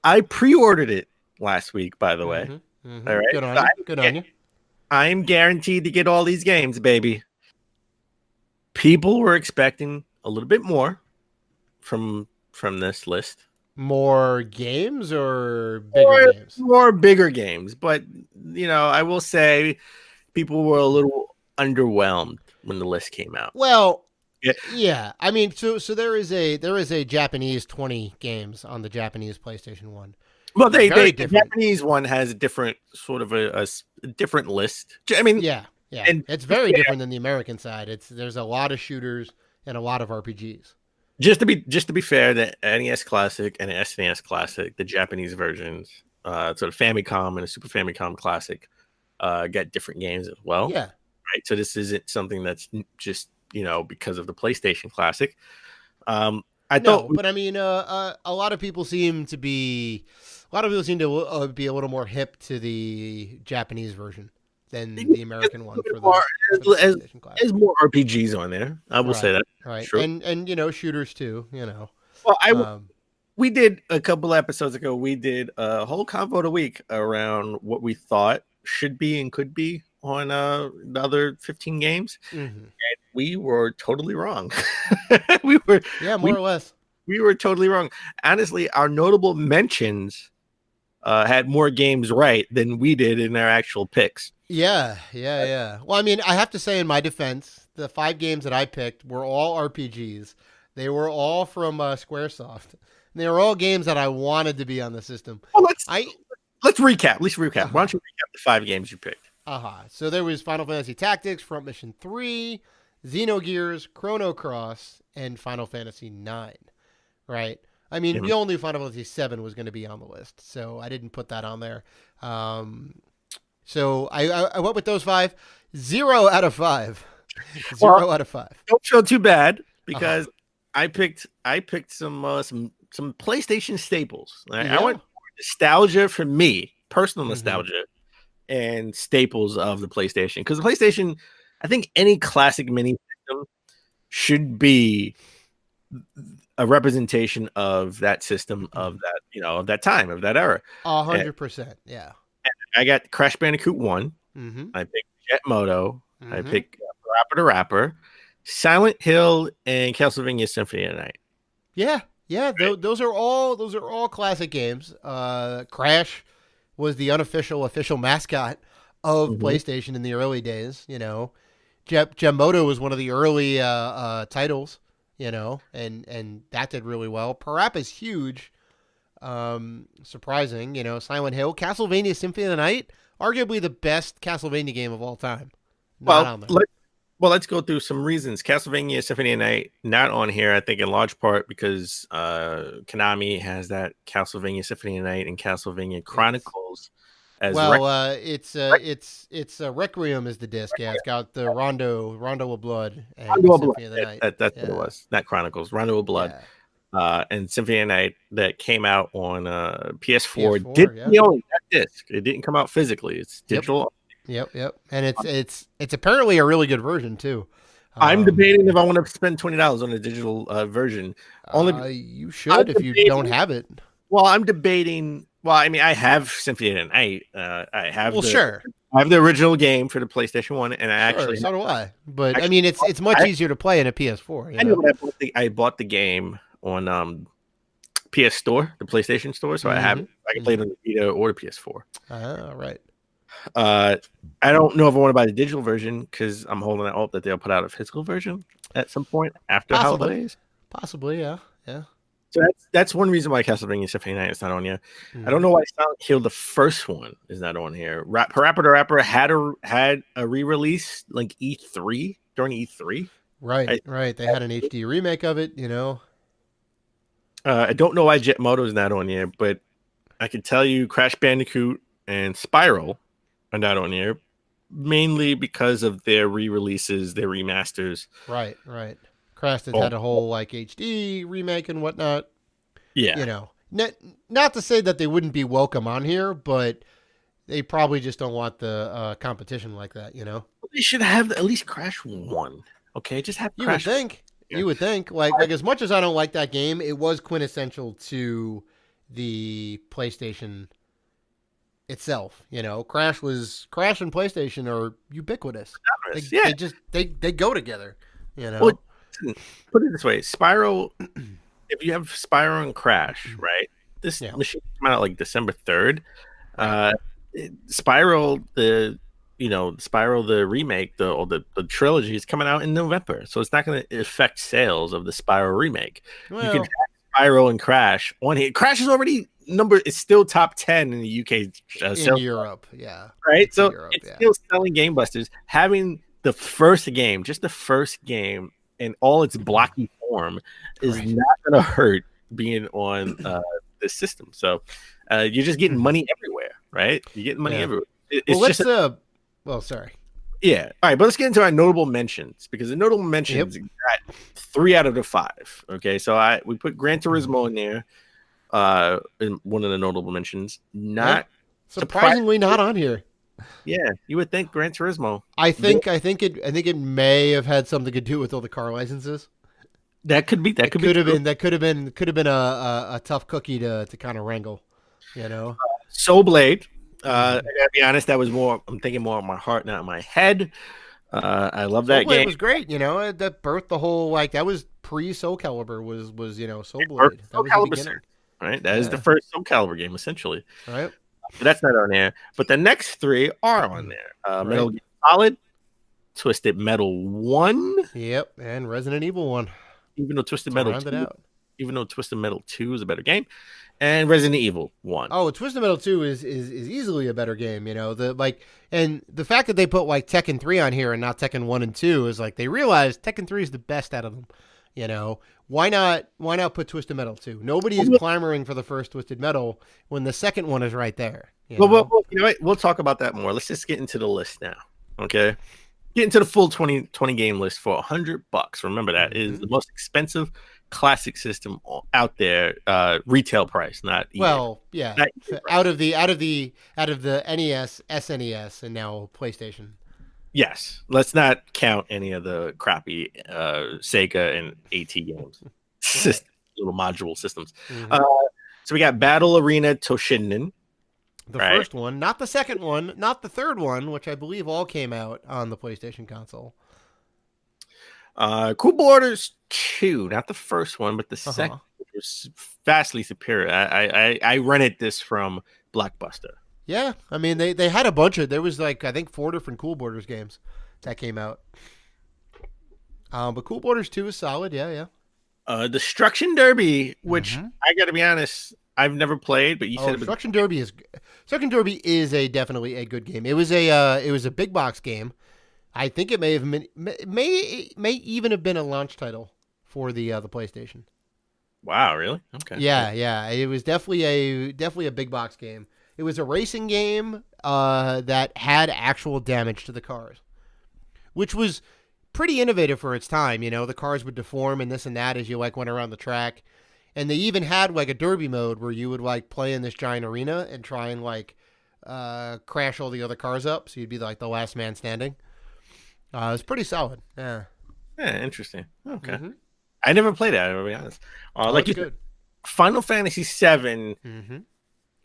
I pre-ordered it last week, by the way. All right. Good on you. I'm guaranteed to get all these games, baby. People were expecting a little bit more from this list. More games or bigger games? More bigger games. But, I will say people were a little underwhelmed when the list came out. Well, yeah. I mean, so there is a Japanese 20 games on the Japanese PlayStation 1. Well, the Japanese one has a different sort of a different list. I mean, yeah. And it's very different than the American side. There's a lot of shooters and a lot of RPGs. Just to be fair, the NES Classic and the SNES Classic, the Japanese versions, so the Famicom and the Super Famicom Classic, got different games as well. Yeah. Right. So this isn't something that's just because of the PlayStation Classic. But I mean, a lot of people seem to be a little more hip to the Japanese version than the American one. There's more RPGs on there. I will say that. Right. Sure. And shooters too. Well, we did a couple episodes ago. We did a whole convo of the week around what we thought should be and could be on the other 15 games. And we were totally wrong. More or less. We were totally wrong. Honestly, our notable mentions had more games right than we did in our actual picks. Yeah. Well, I mean, I have to say in my defense, the 5 games that I picked were all RPGs. They were all from Squaresoft. They were all games that I wanted to be on the system. Well, let's recap. Let's recap. Why don't you recap the 5 games you picked? So there was Final Fantasy Tactics, Front Mission 3, Xenogears, Chrono Cross, and Final Fantasy IX. Right? I mean, Mhm. we all knew Final Fantasy VII was going to be on the list, so I didn't put that on there. So I went with those 5. 0 out of 5. 0 Well, out of 5. don't feel too bad Uh-huh. because I picked some PlayStation staples. I Yeah. went for nostalgia for me, personal Mhm. nostalgia, and staples of the PlayStation. Because the PlayStation, I think any classic mini system should be a representation of that system, of that, of that time, of that era. 100%. Yeah. I got Crash Bandicoot 1. Mm-hmm. I picked Jet Moto. I Mhm. picked Rapper the Rapper, Silent Hill, and Castlevania Symphony of the Night. Yeah. Yeah. Those are all classic games. Crash was the official mascot of Mhm. PlayStation in the early days. Gemoto was one of the early titles. And that did really well. Parappa is huge. Surprising. Silent Hill, Castlevania Symphony of the Night, arguably the best Castlevania game of all time. Not on there. Let's go through some reasons. Castlevania Symphony of the Night not on here, I think, in large part because Konami has that Castlevania Symphony of the Night and Castlevania Chronicles as it's Requiem is the disc. Yeah, it's got the Rondo of Blood and Rondo of Symphony Blood. of the Night. That's what it was. Not Chronicles, Rondo of Blood. And Symphony of the Night that came out on PS4. Didn't own that disc. It didn't come out physically. It's digital. Yep. And it's apparently a really good version too. I'm debating if I want to spend $20 on a digigal version. You should if you don't have it. Well, I'm debating. Well, I mean, I have Symphony of the Night. I have. Sure. I have the original game for the PlayStation 1, and so do I. But I mean, it's much easier to play in a PS4. I know I bought the game on PS Store, the PlayStation Store, so I can play it on the Vita or the PS4. Right. I don't know if I want to buy the digital version because I'm holding out hope that they'll put out a physical version at some point after holidays. Possibly, yeah. So that's one reason why Castlevania Symphony of the Night is not on here. I don't know why Silent Hill, the first one, is not on here. Rapper the Rapper had a re-release like E3 during E3. Right. They had an HD remake of it. I don't know why Jet Moto is not on here, but I can tell you Crash Bandicoot and Spiral are not on here, mainly because of their re-releases, their remasters. Right. Crash had a whole like HD remake and whatnot. Yeah. Not to say that they wouldn't be welcome on here, but they probably just don't want the competition like that. They should have at least Crash 1. Okay, just have Crash. You would think. Like as much as I don't like that game, it was quintessential to the PlayStation itself. Crash and PlayStation are ubiquitous. They go together. Well, put it this way: Spiral. If you have Spiral and Crash, right? This machine came out like December 3rd. Spiral, Spiral, the remake, the trilogy is coming out in November, so it's not going to affect sales of the Spiral remake. Well, you can have Spiral and Crash on here. Crash is already it's still top 10 in the UK. In Europe, yeah. Right? So it's still selling gangbusters. Having the first game, just the first game in all its blocky form is not going to hurt being on this system. So you're just getting money everywhere, right? You're getting money everywhere. Sorry. Yeah. All right, but let's get into our notable mentions because the notable mentions got 3 out of the 5. Okay, so we put Gran Turismo in there. In one of the notable mentions, not surprisingly not on here. Yeah, you would think Gran Turismo. I think it may have had something to do with all the car licenses. That could be. That could have been a tough cookie to kind of wrangle. Soul Blade. I gotta be honest. That was more. I'm thinking more of my heart, not my head. I love that game. It was great. That birthed the whole that was pre Soul Calibur was Soul Blade. That was the beginning. Right, that is the first Soul Calibur game, essentially. Right, but that's not on there. But the next 3 are on there. Metal Gear Solid, Twisted Metal 1. Yep, and Resident Evil 1. Even though Twisted Metal 2, even though Twisted Metal 2 is a better game, and Resident Evil 1. Oh, Twisted Metal 2 is easily a better game, you know. And the fact that they put like Tekken 3 on here and not Tekken 1 and 2 is like they realized Tekken 3 is the best out of them. You know, why not put Twisted Metal 2? Nobody is clamoring for the first Twisted Metal when the second one is right there. Well, you know what? We'll talk about that more. Let's just get into the list now. Okay. Get into the full 20 game list for $100. Remember that is the most expensive classic system out there, retail price, not EA. Well, yeah, not out of the NES, SNES, and now PlayStation. Yes, let's not count any of the crappy Sega and AT games, little module systems. So we got Battle Arena Toshinden. The first one, not the second one, not the third one, which I believe all came out on the PlayStation console. Cool Borders 2, not the first one, but the second was vastly superior. I rented this from Blockbuster. Yeah, I mean they had a bunch of. There was like I think 4 different Cool Borders games that came out. But Cool Borders 2 is solid. Yeah. Destruction Derby, which I got to be honest, I've never played, but you said Destruction Derby is definitely a good game. It was a big box game. I think it may have been may even have been a launch title for the PlayStation. Wow, really? Okay. Yeah. It was definitely a big box game. It was a racing game that had actual damage to the cars, which was pretty innovative for its time. You know, the cars would deform and this and that as you like went around the track. And they even had like a derby mode where you would like play in this giant arena and try and like crash all the other cars up. So you'd be like the last man standing. It was pretty solid. Yeah. Yeah, interesting. Okay. I never played that, to be honest. Like you said, Final Fantasy VII,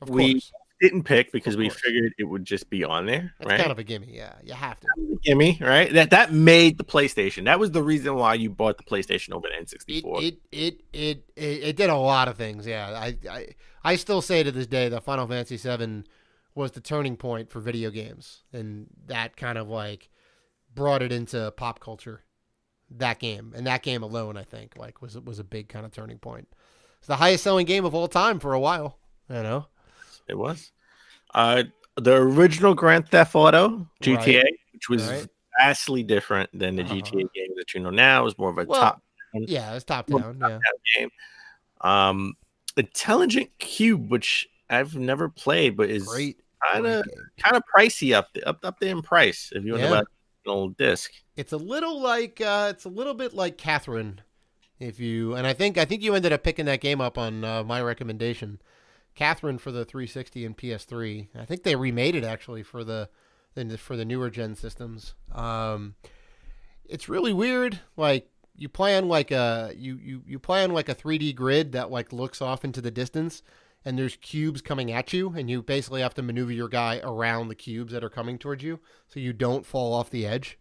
we didn't pick because we figured it would just be on there. It's kind of a gimme. Yeah, you have to. Gimme, right? That made the PlayStation. That was the reason why you bought the PlayStation over the N64. It did a lot of things. Yeah, I still say to this day that Final Fantasy VII was the turning point for video games, and that kind of like brought it into pop culture. That game and that game alone, I think, like was a big kind of turning point. It's the highest selling game of all time for a while. You know. It was the original Grand Theft Auto GTA, which was vastly different than the GTA game that you know now. It was more of a top. Yeah, it was top down. Yeah. Game. Intelligent Cube, which I've never played, but is kind of pricey up there in price. If you want to buy an old disc, it's a little bit like Catherine. I think you ended up picking that game up on my recommendation. Catherine for the 360 and PS3. I think they remade it actually for the newer gen systems. It's really weird. Like you play on like a 3D grid that like looks off into the distance, and there's cubes coming at you, and you basically have to maneuver your guy around the cubes that are coming towards you, so you don't fall off the edge.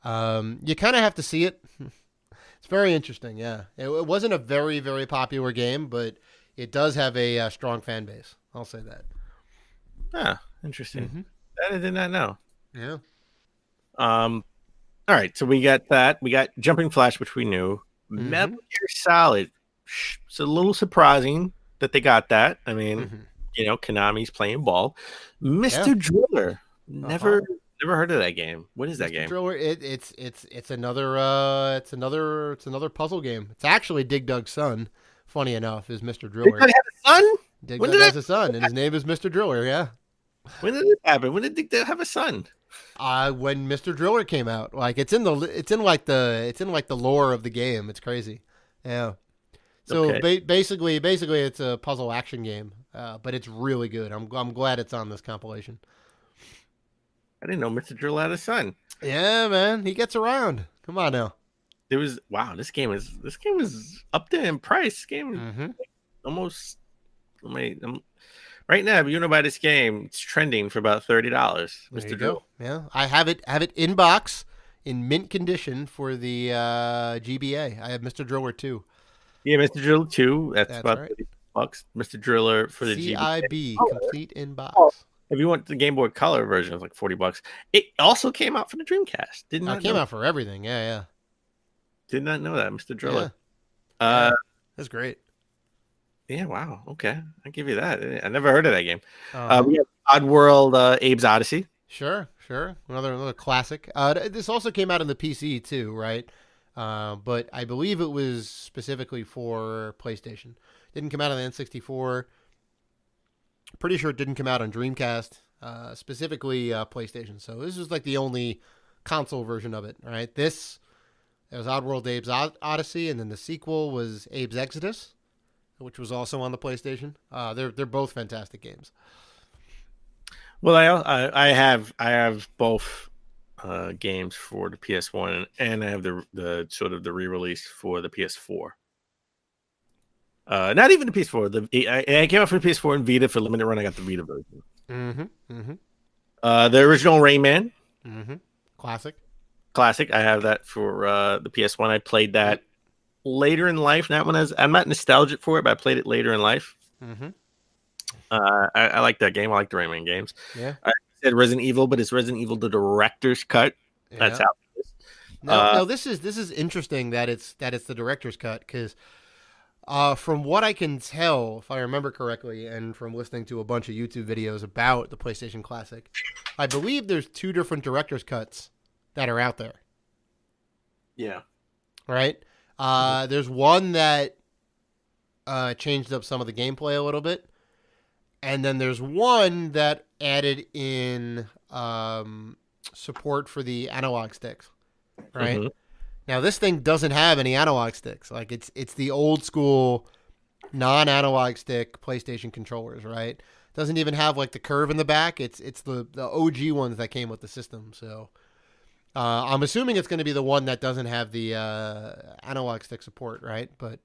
You kind of have to see it. It's very interesting. Yeah, it wasn't a very, very popular game, but it does have a strong fan base. I'll say that. Ah, interesting. That I did not know. Yeah. All right, so we got that. We got Jumping Flash, which we knew. Metal Gear Solid. It's a little surprising that they got that. I mean, you know, Konami's playing ball. Mr. Driller. Never heard of that game. What is that game? Driller. It's another puzzle game. It's actually Dig Dug's son. Funny enough, is Mr. Driller. Dig Dug have a son? Dig Dug has a son, and his name is Mr. Driller. Yeah. When did it happen? When did Dig Dug have a son? When Mr. Driller came out, like it's in the lore of the game. It's crazy. Yeah. So basically, it's a puzzle action game, but it's really good. I'm glad it's on this compilation. I didn't know Mr. Driller had a son. Yeah, man, he gets around. Come on now. This game is up there in price. This game almost. Right now, if you want to buy this game, it's trending for about $30. Mr. Drill. Yeah, I have it in box in mint condition for the GBA. I have Mr. Driller 2. Yeah, Mr. Driller 2. That's about right. $30. Mr. Driller for the CIB GBA. complete in box. Oh, if you want the Game Boy Color version, it's like $40. It also came out for the Dreamcast. It came out for everything. Yeah. Did not know that, Mr. Driller. Yeah. That's great. Yeah, wow. Okay, I give you that. I never heard of that game. Uh-huh. We have Oddworld, Abe's Odyssey. Sure, sure. Another classic. This also came out on the PC too, right? But I believe it was specifically for PlayStation. Didn't come out on the N64. Pretty sure it didn't come out on Dreamcast. Specifically PlayStation. So this was like the only console version of it, right? This it was Oddworld Abe's Odyssey, and then the sequel was Abe's Exodus, which was also on the PlayStation. They're both fantastic games. Well, I have both games for the PS1, and I have the sort of the re-release for the PS4. Not even the PS4. I came out for the PS4 and Vita for limited run. I got the Vita version. Mm-hmm. Mm-hmm. The original Rayman. Mm-hmm. Classic. Classic. I have that for the PS1. I played that later in life. Not when I'm not nostalgic for it, but I played it later in life. Mm-hmm. I like that game. I like the Rayman games. Yeah. I said Resident Evil, but it's Resident Evil the director's cut. Yeah. That's how it is. No, this is interesting that it's the director's cut because from what I can tell, if I remember correctly, and from listening to a bunch of YouTube videos about the PlayStation Classic, I believe there's 2 different director's cuts that are out there. Yeah. Right? There's one that changed up some of the gameplay a little bit. And then there's one that added in support for the analog sticks. Right? Mm-hmm. Now this thing doesn't have any analog sticks. Like it's the old school non-analog stick PlayStation controllers, right? Doesn't even have like the curve in the back. It's the OG ones that came with the system. So I'm assuming it's going to be the one that doesn't have the analog stick support, right? But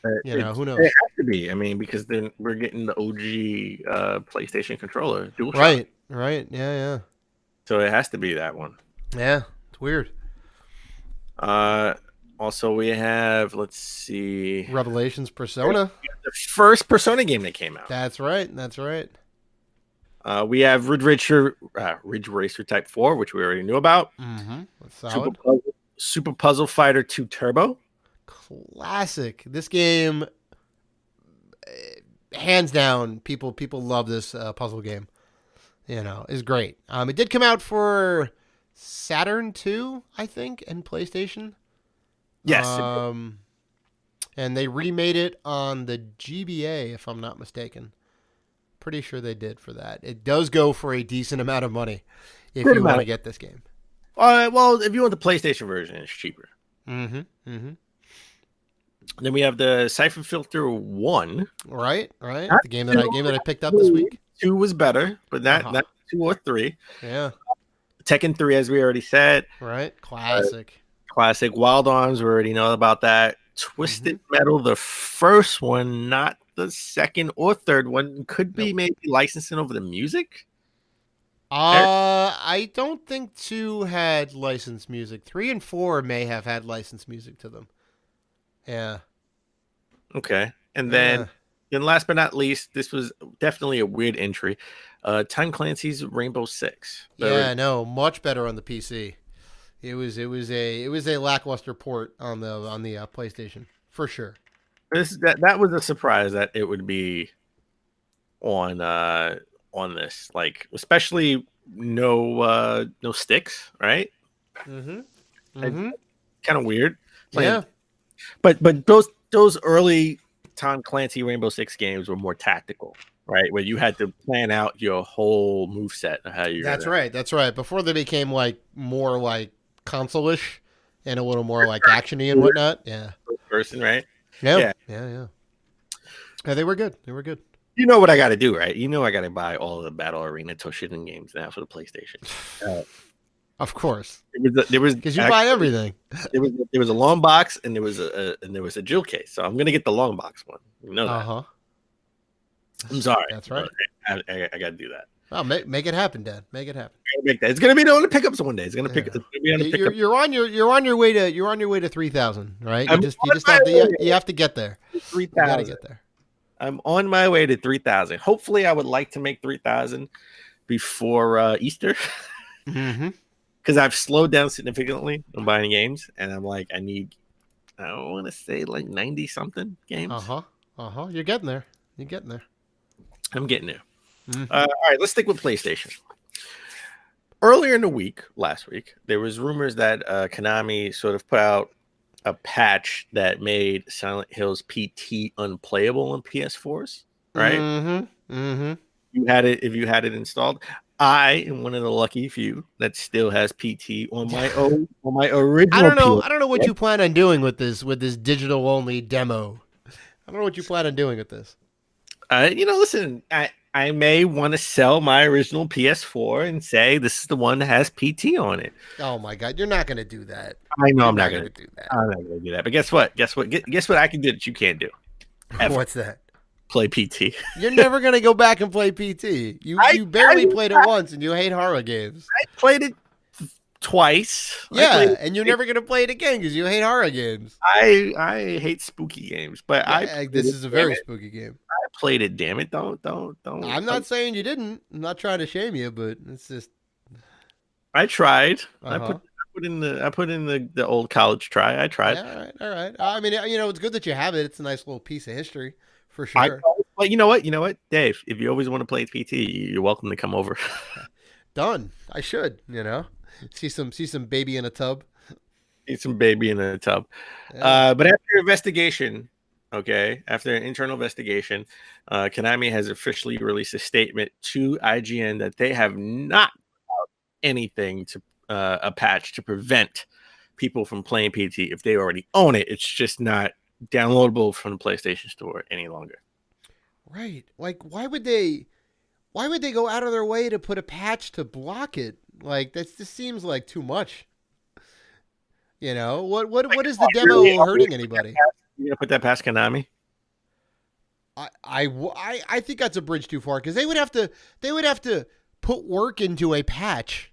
who knows? It has to be. I mean, because then we're getting the OG PlayStation controller, DualShock. Right. Right. Yeah. Yeah. So it has to be that one. Yeah. It's weird. Also, we have, let's see, Revelations Persona. the first Persona game that came out. That's right. That's right. We have Ridge Racer Type 4, which we already knew about. Mm-hmm. That's solid. Super Puzzle Fighter 2 Turbo. Classic. This game, hands down, people love this puzzle game. Is great. It did come out for Saturn 2, I think, and PlayStation. Yes. And they remade it on the GBA, if I'm not mistaken. Pretty sure they did for that. It does go for a decent amount of money if you want to get this game. Well, if you want the PlayStation version, it's cheaper. Mm-hmm. Mm-hmm. Then we have the Siphon Filter 1. Right. The game that I picked up this week. 2 was better, but not 2 or 3. Yeah. Tekken 3, as we already said. Right. Classic. Classic. Wild Arms, we already know about that. Twisted Metal, the first one, not the second or third one. Could be maybe licensing over the music. I don't think 2 had licensed music. 3 and 4 may have had licensed music to them. Yeah. Okay. And then last but not least, this was definitely a weird entry. Tom Clancy's Rainbow Six. Much better on the PC. It was a lackluster port on the PlayStation for sure. That was a surprise that it would be on this, like, especially no sticks, right? Mm-hmm. Kind of weird. Yeah. But those early Tom Clancy Rainbow Six games were more tactical, right? Where you had to plan out your whole moveset of how you. That's right. Before they became like more like console-ish and a little more like actiony and whatnot. Yeah. First person, right? Yeah. They were good. You know what I got to do, right? You know I got to buy all of the Battle Arena Toshinden games now for the PlayStation. Of course. There was because you buy everything. There was a long box and there was a jewel case. So I'm gonna get the long box one. You know that. I'm sorry. That's right. I got to do that. Oh, make it happen, Dad. Make it happen. It's gonna be on the pickups one day. It's gonna pick. It's gonna be on the pickup. You're on your way to 3,000, right? You have to get there. 3,000. You gotta get there. I'm on my way to 3,000. Hopefully, I would like to make 3,000 before Easter. Mm-hmm. Because I've slowed down significantly on buying games, and I'm like, I need I want to say like 90 something games. You're getting there. You're getting there. I'm getting there. Mhm. All right, let's stick with PlayStation. Earlier in the week, last week, there was rumors that Konami sort of put out a patch that made Silent Hills PT unplayable on PS4s. Right? You had it if you had it installed. I am one of the lucky few that still has PT on my original. I don't know what you plan on doing with this digital only demo. I don't know what you plan on doing with this. Listen, I may want to sell my original PS4 and say this is the one that has PT on it. Oh my God, you're not going to do that. I know You're I'm not going to do that. I'm not going to do that. But guess what? Guess what I can do that you can't do? Ever. What's that? Play PT. You're never going to go back and play PT. You barely played it once and you hate horror games. I played it twice. Yeah, and you're never going to play it again because you hate horror games. I hate spooky games, but this is a very spooky game. I played it, damn it. Don't. I'm not saying you didn't. I'm not trying to shame you, but it's just I tried. I put in the old college try. I tried. Yeah, all right. I mean, it's good that you have it. It's a nice little piece of history for sure. But you know what, Dave? If you always want to play PT, you're welcome to come over. Done. I should. See some baby in a tub. See some baby in a tub. Yeah. But after investigation, after an internal investigation, Konami has officially released a statement to IGN that they have not anything to a patch to prevent people from playing PT if they already own it. It's just not downloadable from the PlayStation Store any longer. Right. Like, why would they go out of their way to put a patch to block it? Like, that just seems like too much. What is the demo hurting anybody? You gonna put that past Konami? I think that's a bridge too far because they would have to put work into a patch,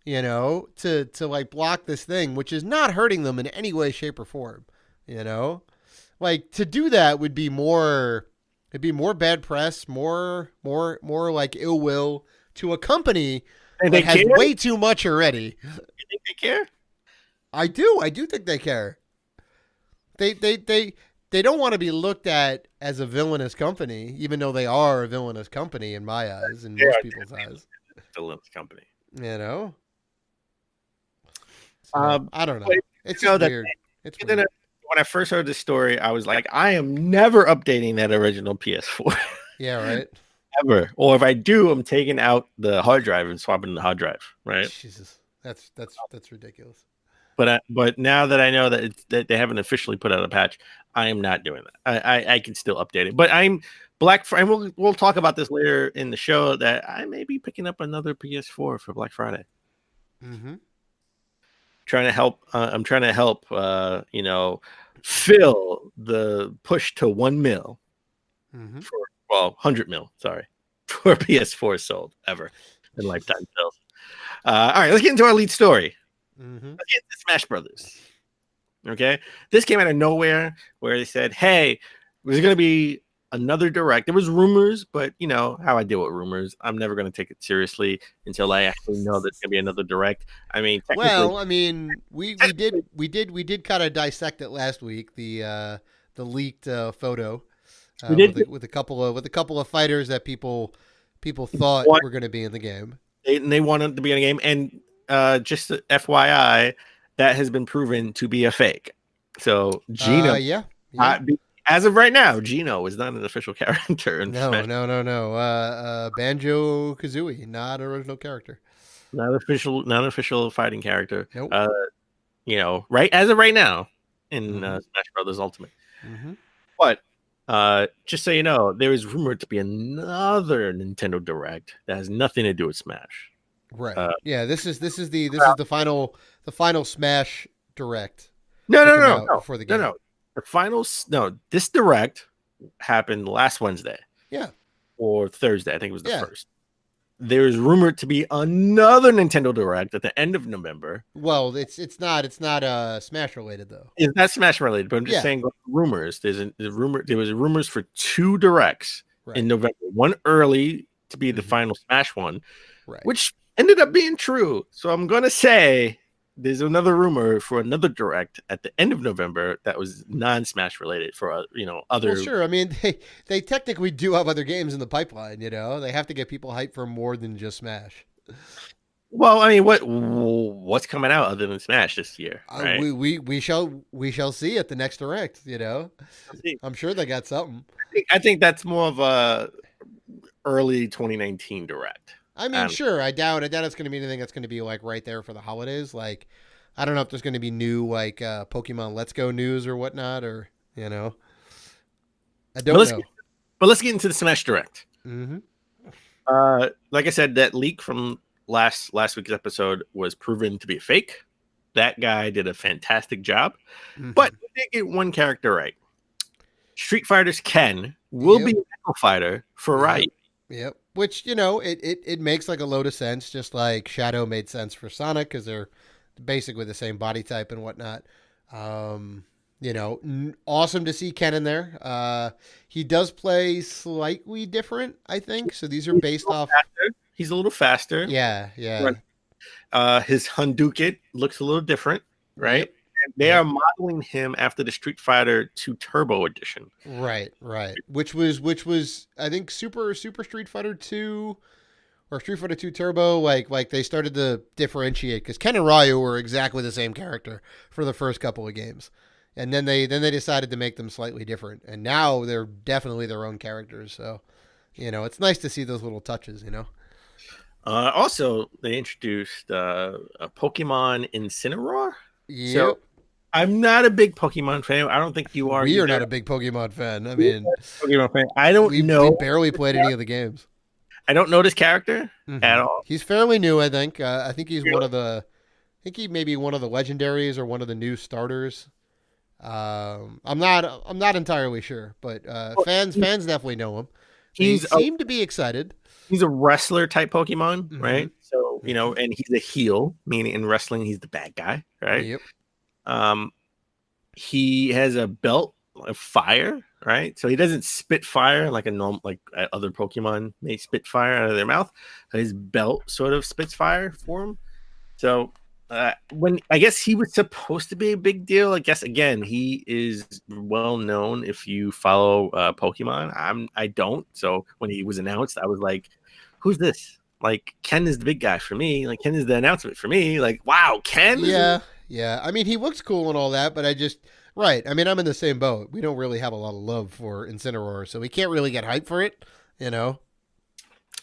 to like block this thing, which is not hurting them in any way, shape, or form. Like to do that would be more. It'd be more bad press, more like ill will to a company that has way too much already. You think they care? I do think they care. They don't want to be looked at as a villainous company, even though they are a villainous company in my eyes and most people's eyes. Villainous company. So, I don't know. It's just weird. It's weird. When I first heard this story, I was like, I am never updating that original PS4. Yeah, right. Ever. Or if I do, I'm taking out the hard drive and swapping the hard drive. Right. Jesus, that's ridiculous. But now that I know that they haven't officially put out a patch, I am not doing that. I can still update it. But I'm Black Friday. We'll talk about this later in the show that I may be picking up another PS4 for Black Friday. Mm-hmm. I'm trying to help fill the push to 1 mil for 100 mil, sorry, for PS4 sold ever in lifetime sales. All right, let's get into our lead story. Let's get into Smash Brothers. Okay, this came out of nowhere where they said, hey, there's going to be another direct. There was rumors, but you know how I deal with rumors. I'm never going to take it seriously until I actually know there's going to be another direct. I mean, we did kind of dissect it last week. The leaked photo with a couple of fighters that people thought were going to be in the game. They wanted to be in a game, and just FYI, that has been proven to be a fake. So Gino, as of right now, Gino is not an official character. No. Banjo Kazooie, not an original character. Not official fighting character. Nope. Right as of right now in Smash Brothers Ultimate. But just so you know, there is rumored to be another Nintendo Direct that has nothing to do with Smash. Right. This is the final Smash Direct. No. For the game. No. The finals. No, this Direct happened last Wednesday. Yeah. Or Thursday. I think it was the first. There's rumored to be another Nintendo Direct at the end of November. Well, it's not Smash related though. It's not Smash related, but I'm just saying rumors. There was rumors for 2 Directs in November. One early to be the final Smash one, which ended up being true. So I'm gonna say there's another rumor for another direct at the end of November that was non-Smash related for other. Well, sure. I mean, they technically do have other games in the pipeline. They have to get people hyped for more than just Smash. Well, I mean, what's coming out other than Smash this year? Right? We shall see at the next direct. I'm sure they got something. I think that's more of a early 2019 direct. I mean, sure. I doubt it's going to be anything that's going to be like right there for the holidays. Like, I don't know if there's going to be new like Pokemon Let's Go news or whatnot, or I don't know. But let's get into the Smash Direct. Mm-hmm. Like I said, that leak from last week's episode was proven to be a fake. That guy did a fantastic job, but we did get one character right. Street Fighter's Ken will be an Echo Fighter for Riot. Yep. Which, it makes like a load of sense, just like Shadow made sense for Sonic because they're basically the same body type and whatnot. Awesome to see Ken in there. He does play slightly different, I think. So these are based off. He's a little faster. Yeah. His Hadouken looks a little different, right? Yep. They are modeling him after the Street Fighter 2 Turbo edition. Right. Which was I think Super Street Fighter 2 or Street Fighter 2 Turbo, like they started to differentiate because Ken and Ryu were exactly the same character for the first couple of games. And then they decided to make them slightly different. And now they're definitely their own characters. So, it's nice to see those little touches, Also, they introduced a Pokemon Incineroar. Yep. So, I'm not a big Pokemon fan. I don't think you are. We are not a big Pokemon fan. I mean, Pokemon fan. I don't know. We barely played any of the games. I don't know this character at all. He's fairly new, I think. I think he's one of the. I think he may be one of the legendaries or one of the new starters. I'm not entirely sure, but fans definitely know him. He seem to be excited. He's a wrestler type Pokemon, right? So and he's a heel, meaning in wrestling he's the bad guy, right? Yep. He has a belt of fire, right? So he doesn't spit fire like other Pokemon may spit fire out of their mouth. His belt sort of spits fire for him. So when I guess he was supposed to be a big deal. I guess again he is well known if you follow Pokemon. I don't. So when he was announced, I was like, "Who's this?" Like Ken is the big guy for me. Like Ken is the announcement for me. Like wow, Ken. Yeah. I mean, he looks cool and all that, but right. I mean, I'm in the same boat. We don't really have a lot of love for Incineroar, so we can't really get hyped for it,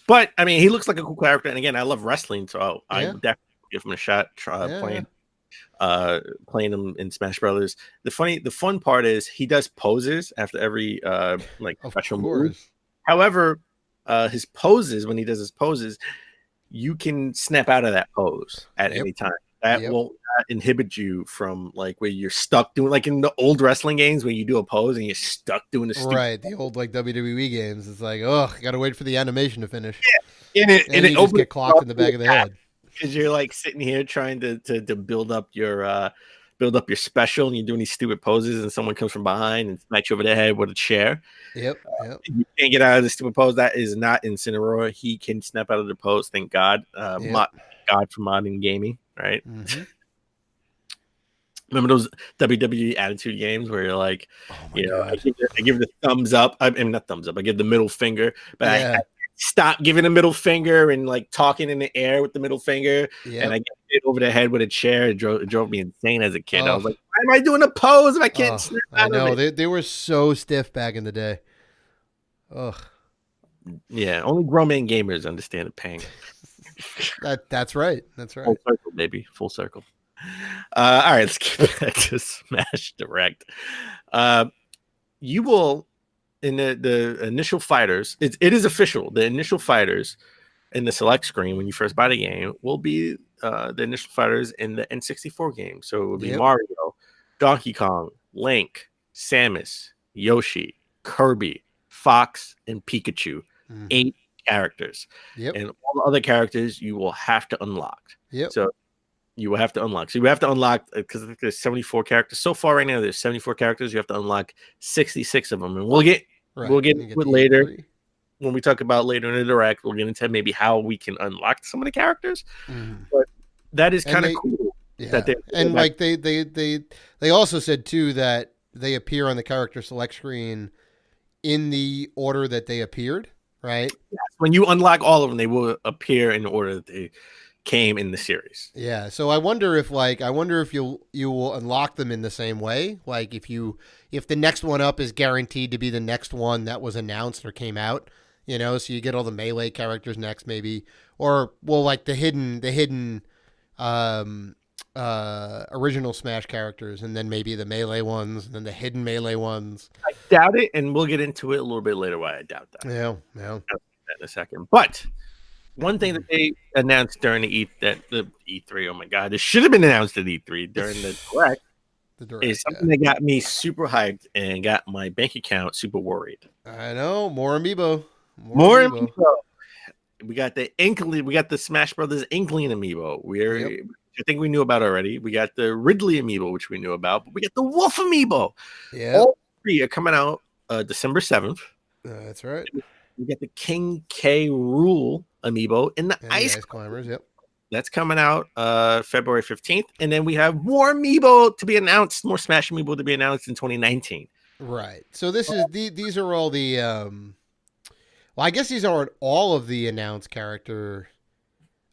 But I mean, he looks like a cool character, and again, I love wrestling, so I would definitely give him a shot. Playing him in Smash Brothers. The fun part is he does poses after every special move. However, his poses when he does his poses, you can snap out of that pose at any time. That won't inhibit you from like where you're stuck doing like in the old wrestling games where you do a pose and you're stuck doing the right. The old like WWE games. It's like gotta wait for the animation to finish. Yeah, and it just get clocked in the back of the head because you're like sitting here trying to build up your special and you're doing these stupid poses and someone comes from behind and smacks you over the head with a chair. Yep. You can't get out of the stupid pose. That is not Incineroar. He can snap out of the pose. Thank God. God for modding gaming. Right. Remember those WWE Attitude games where you're like, I give the thumbs up. I'm not thumbs up. I give the middle finger, but I stop giving a middle finger and like talking in the air with the middle finger, and I get it over the head with a chair. It drove me insane as a kid. I was like, why am I doing a pose if I can't snap out of it? They were so stiff back in the day. Ugh. Yeah, only grown man gamers understand the pain. That's right. Full circle, baby. Full circle. All right, let's get back to Smash Direct. You will in the initial fighters. It is official. The initial fighters in the select screen when you first buy the game will be the initial fighters in the N64 game. So it will be Mario, Donkey Kong, Link, Samus, Yoshi, Kirby, Fox, and Pikachu. 8 characters. And all the other characters you will have to unlock. So you will have to unlock. So you have to unlock because I think there's 74 characters. So far right now, there's 74 characters. You have to unlock 66 of them. And we'll get into it later. When we talk about later in the direct, we'll get into maybe how we can unlock some of the characters. But that is kind of cool. Yeah, That and like they also said too that they appear on the character select screen in the order that they appeared, right? when you unlock all of them, they will appear in the order that they came in the series. Yeah. So I wonder if you will unlock them in the same way. Like if the next one up is guaranteed to be the next one that was announced or came out, so you get all the Melee characters next maybe, or well like the hidden um original Smash characters, and then maybe the Melee ones, and then the hidden Melee ones. I doubt it, and we'll get into it a little bit later why I doubt that. Yeah. I'll get that in a second. But one thing that they announced during the E3, oh my god, this should have been announced at E3 during the direct. Is something that got me super hyped and got my bank account super worried. I know, more amiibo. More amiibo. We got the Smash Brothers Inkling amiibo. I think we knew about already. We got the Ridley amiibo, which we knew about, but we got the Wolf amiibo. Yeah. All three are coming out December 7th. That's right. We got the King K. Rool amiibo and the Ice Climbers. Yep. That's coming out February 15th. And then we have more amiibo to be announced, more Smash amiibo to be announced in 2019. Right. So these are all the well, I guess these aren't all of the announced character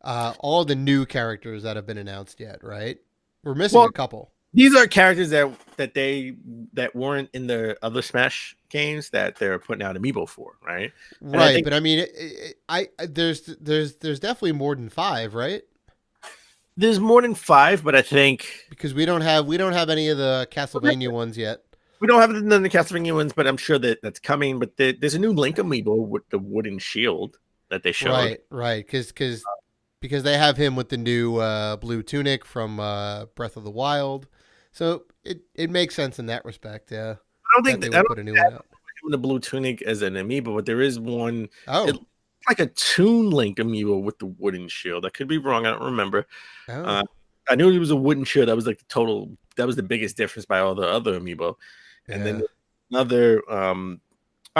all the new characters that have been announced yet, right? We're missing a couple. These are characters that weren't in the other Smash games that they're putting out amiibo for, right? Right, but I mean, there's definitely more than 5, right? There's more than 5, but I think because we don't have any of the Castlevania ones yet. We don't have none of the Castlevania ones, but I'm sure that's coming. But there's a new Link amiibo with the wooden shield that they showed. Right, because they have him with the new blue tunic from Breath of the Wild, so it makes sense in that respect. Yeah, I don't think they would put a new one out. The blue tunic as an amiibo, but there is one. Oh, it's like a Toon Link amiibo with the wooden shield. I could be wrong. I don't remember. Oh. I knew it was a wooden shield. That was like that was the biggest difference by all the other amiibo. And then another, I'm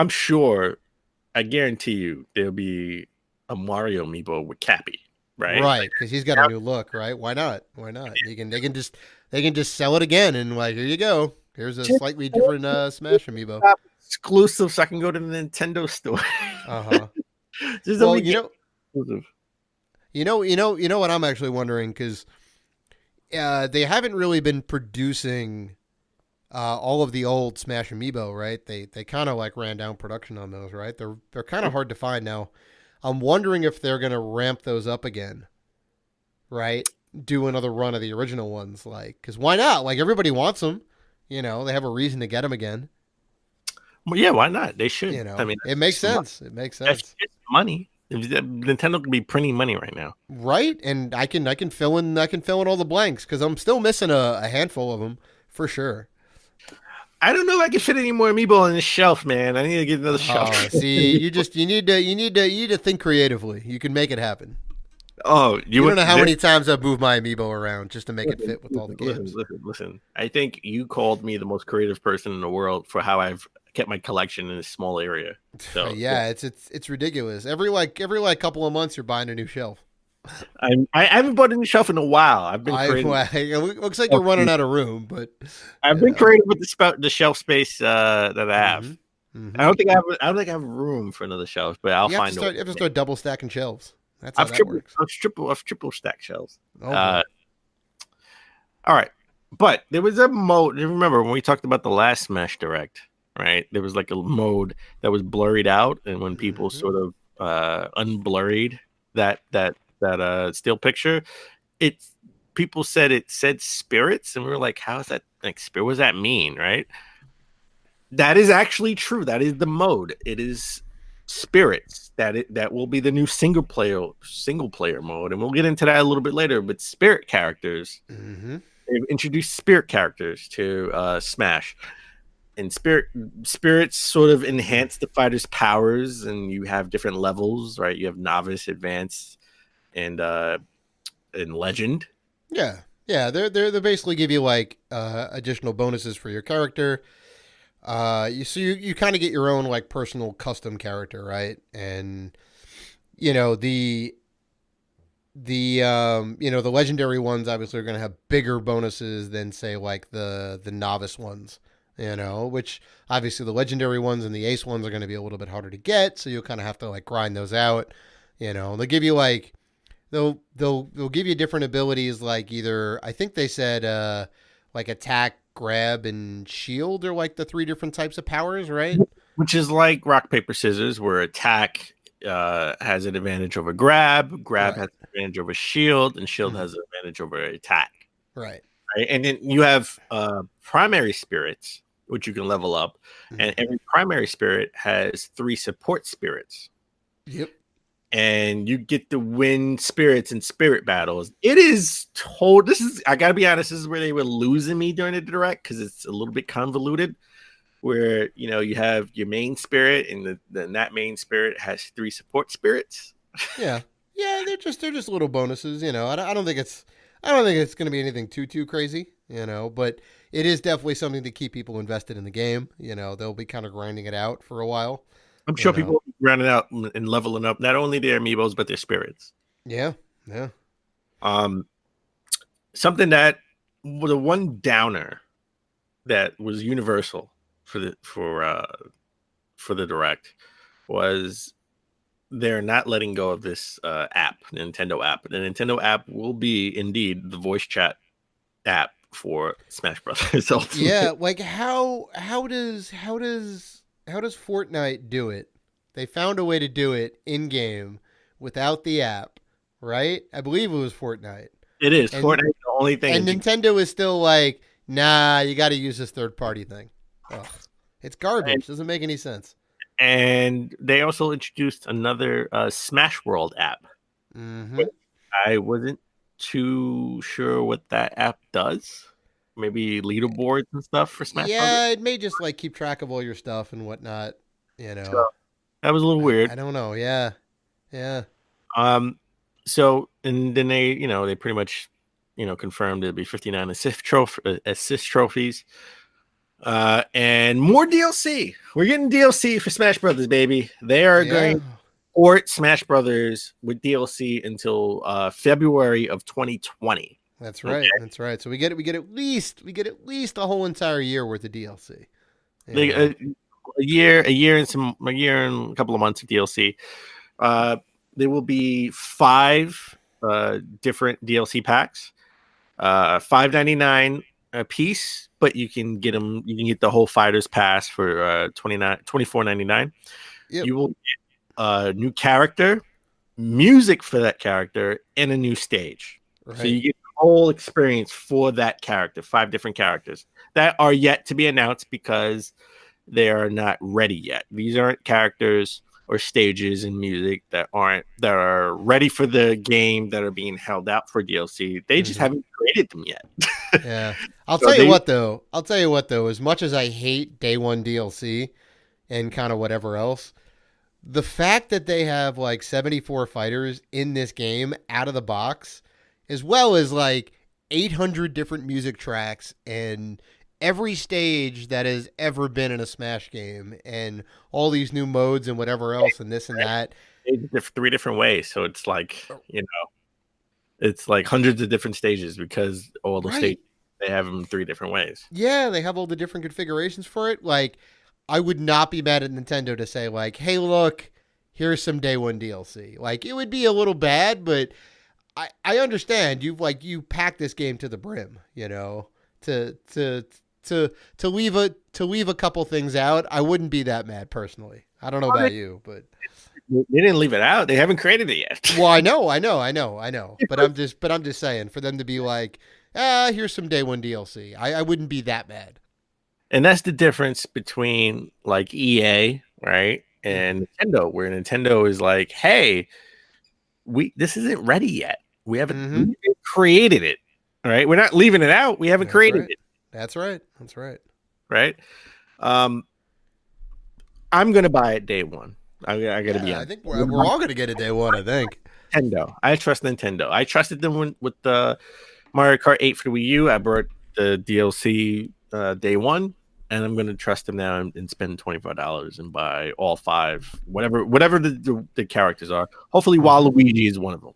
sure, I guarantee you, there'll be a Mario amiibo with Cappy, right? Right, because he's got a new look, right? Why not? They can just sell it again, and like, here you go. Here's a slightly different Smash amiibo. Exclusive, so I can go to the Nintendo store. Well, you know what I'm actually wondering, because they haven't really been producing all of the old Smash amiibo, right? They kind of like ran down production on those, right? They're kind of hard to find now. I'm wondering if they're gonna ramp those up again, right? Do another run of the original ones, like, because why not? Like, everybody wants them, they have a reason to get them again. Well, yeah, why not? They should. I mean, it makes sense. It makes sense. It's money. Nintendo could be printing money right now, right? And I can fill in all the blanks, because I'm still missing a handful of them for sure. I don't know if I can fit any more amiibo on this shelf, man. I need to get another shelf. See, you need to think creatively. You can make it happen. Oh, you don't know how many times I've moved my amiibo around just to make it fit with all the games. Listen. I think you called me the most creative person in the world for how I've kept my collection in a small area. So yeah, it's ridiculous. Every couple of months, you're buying a new shelf. I haven't bought a new shelf in a while. I've been creative. It looks like you're running out of room, but I've been creative with the shelf space that I have. Mm-hmm. I don't think I have room for another shelf, but I'll find it. You have to start double stacking shelves. That's how I've that works. I've triple stacked shelves. Oh, all right, but there was a mode. Remember when we talked about the last Smash Direct, right? There was like a mode that was blurred out, and when people sort of unblurred that still picture, people said it said spirits, and we were like, how is that like spirit? What does that mean, right? That is actually true. That is the mode. It is spirits that will be the new single player mode, and we'll get into that a little bit later. But spirit characters, they've introduced spirit characters to Smash, and spirits sort of enhance the fighter's powers, and you have different levels, right? You have novice, advanced, and legend. Yeah. They basically give you like additional bonuses for your character. You kind of get your own like personal custom character, right? And the the legendary ones obviously are going to have bigger bonuses than say like the novice ones, which obviously the legendary ones and the ace ones are going to be a little bit harder to get, so you'll kind of have to like grind those out. They'll give you like they'll give you different abilities, like either I think they said like attack, grab, and shield are like the three different types of powers, right? Which is like rock, paper, scissors, where attack has an advantage over grab, grab Right. has an advantage over shield, and shield has an advantage over attack. Right. Right? And then you have primary spirits, which you can level up, and every primary spirit has 3 support spirits. Yep. And you get to win spirits in spirit battles. It is told. I gotta be honest, this is where they were losing me during the direct, because it's a little bit convoluted. Where you have your main spirit, and that main spirit has 3 support spirits. Yeah, they're just little bonuses. I don't think it's going to be anything too crazy. But it is definitely something to keep people invested in the game. They'll be kind of grinding it out for a while. I'm sure people will be grinding out and leveling up not only their amiibos but their spirits. Yeah. Something that the one downer that was universal for the direct was they're not letting go of this app, Nintendo app. The Nintendo app will be indeed the voice chat app for Smash Brothers. Yeah, like how does Fortnite do it? They found a way to do it in game without the app, right? I believe it was Fortnite. It is. Fortnite is the only thing. And Nintendo is still like, nah, you got to use this third party thing. Ugh. It's garbage. Doesn't make any sense. And they also introduced another Smash World app. Mm-hmm. I wasn't too sure what that app does. Maybe leaderboards and stuff for Smash. Yeah, it may just like keep track of all your stuff and whatnot. So, that was a little weird. I don't know. Yeah. So, and then they pretty much confirmed it'd be 59 assist trophies. And more DLC. We're getting DLC for Smash Brothers, baby. They are going to port Smash Brothers with DLC until February of 2020. That's right. Okay. That's right. So we get at least a whole entire year worth of DLC. A year and a couple of months of DLC. There will be 5 different DLC packs. $5.99 a piece, but you can get them. You can get the whole Fighters Pass for $24.99. Yep. You will get a new character, music for that character, and a new stage. Right. So you get the whole experience for that character. 5 different characters that are yet to be announced because they are not ready yet. These aren't characters or stages and music that are ready for the game, that are being held out for DLC. They just haven't created them yet. Yeah. I'll tell you what though, as much as I hate day one DLC and kind of whatever else, the fact that they have like 74 fighters in this game out of the box, as well as like 800 different music tracks and every stage that has ever been in a Smash game, and all these new modes and whatever else, and this and that. 3 different ways. So it's like, it's like hundreds of different stages, because all the stages, they have them 3 different ways. Yeah, they have all the different configurations for it. Like, I would not be mad at Nintendo to say like, hey, look, here's some day one DLC. Like, it would be a little bad, but I understand. You packed this game to the brim, to leave a couple things out. I wouldn't be that mad personally. I don't know about you, but they didn't leave it out. They haven't created it yet. Well, I know. But I'm just saying, for them to be like, here's some day one DLC. I wouldn't be that mad. And that's the difference between like EA, right, and Nintendo, where Nintendo is like, hey, this isn't ready yet. We haven't created it. All right, we're not leaving it out. We haven't created it. That's right. Right. I'm gonna buy it day one. I gotta be honest. I think we're all gonna get it day one. I think. Nintendo. I trust Nintendo. I trusted them with the Mario Kart 8 for the Wii U. I bought the DLC day one, and I'm gonna trust them now and spend $25 and buy all 5, whatever the characters are. Hopefully, Waluigi is one of them.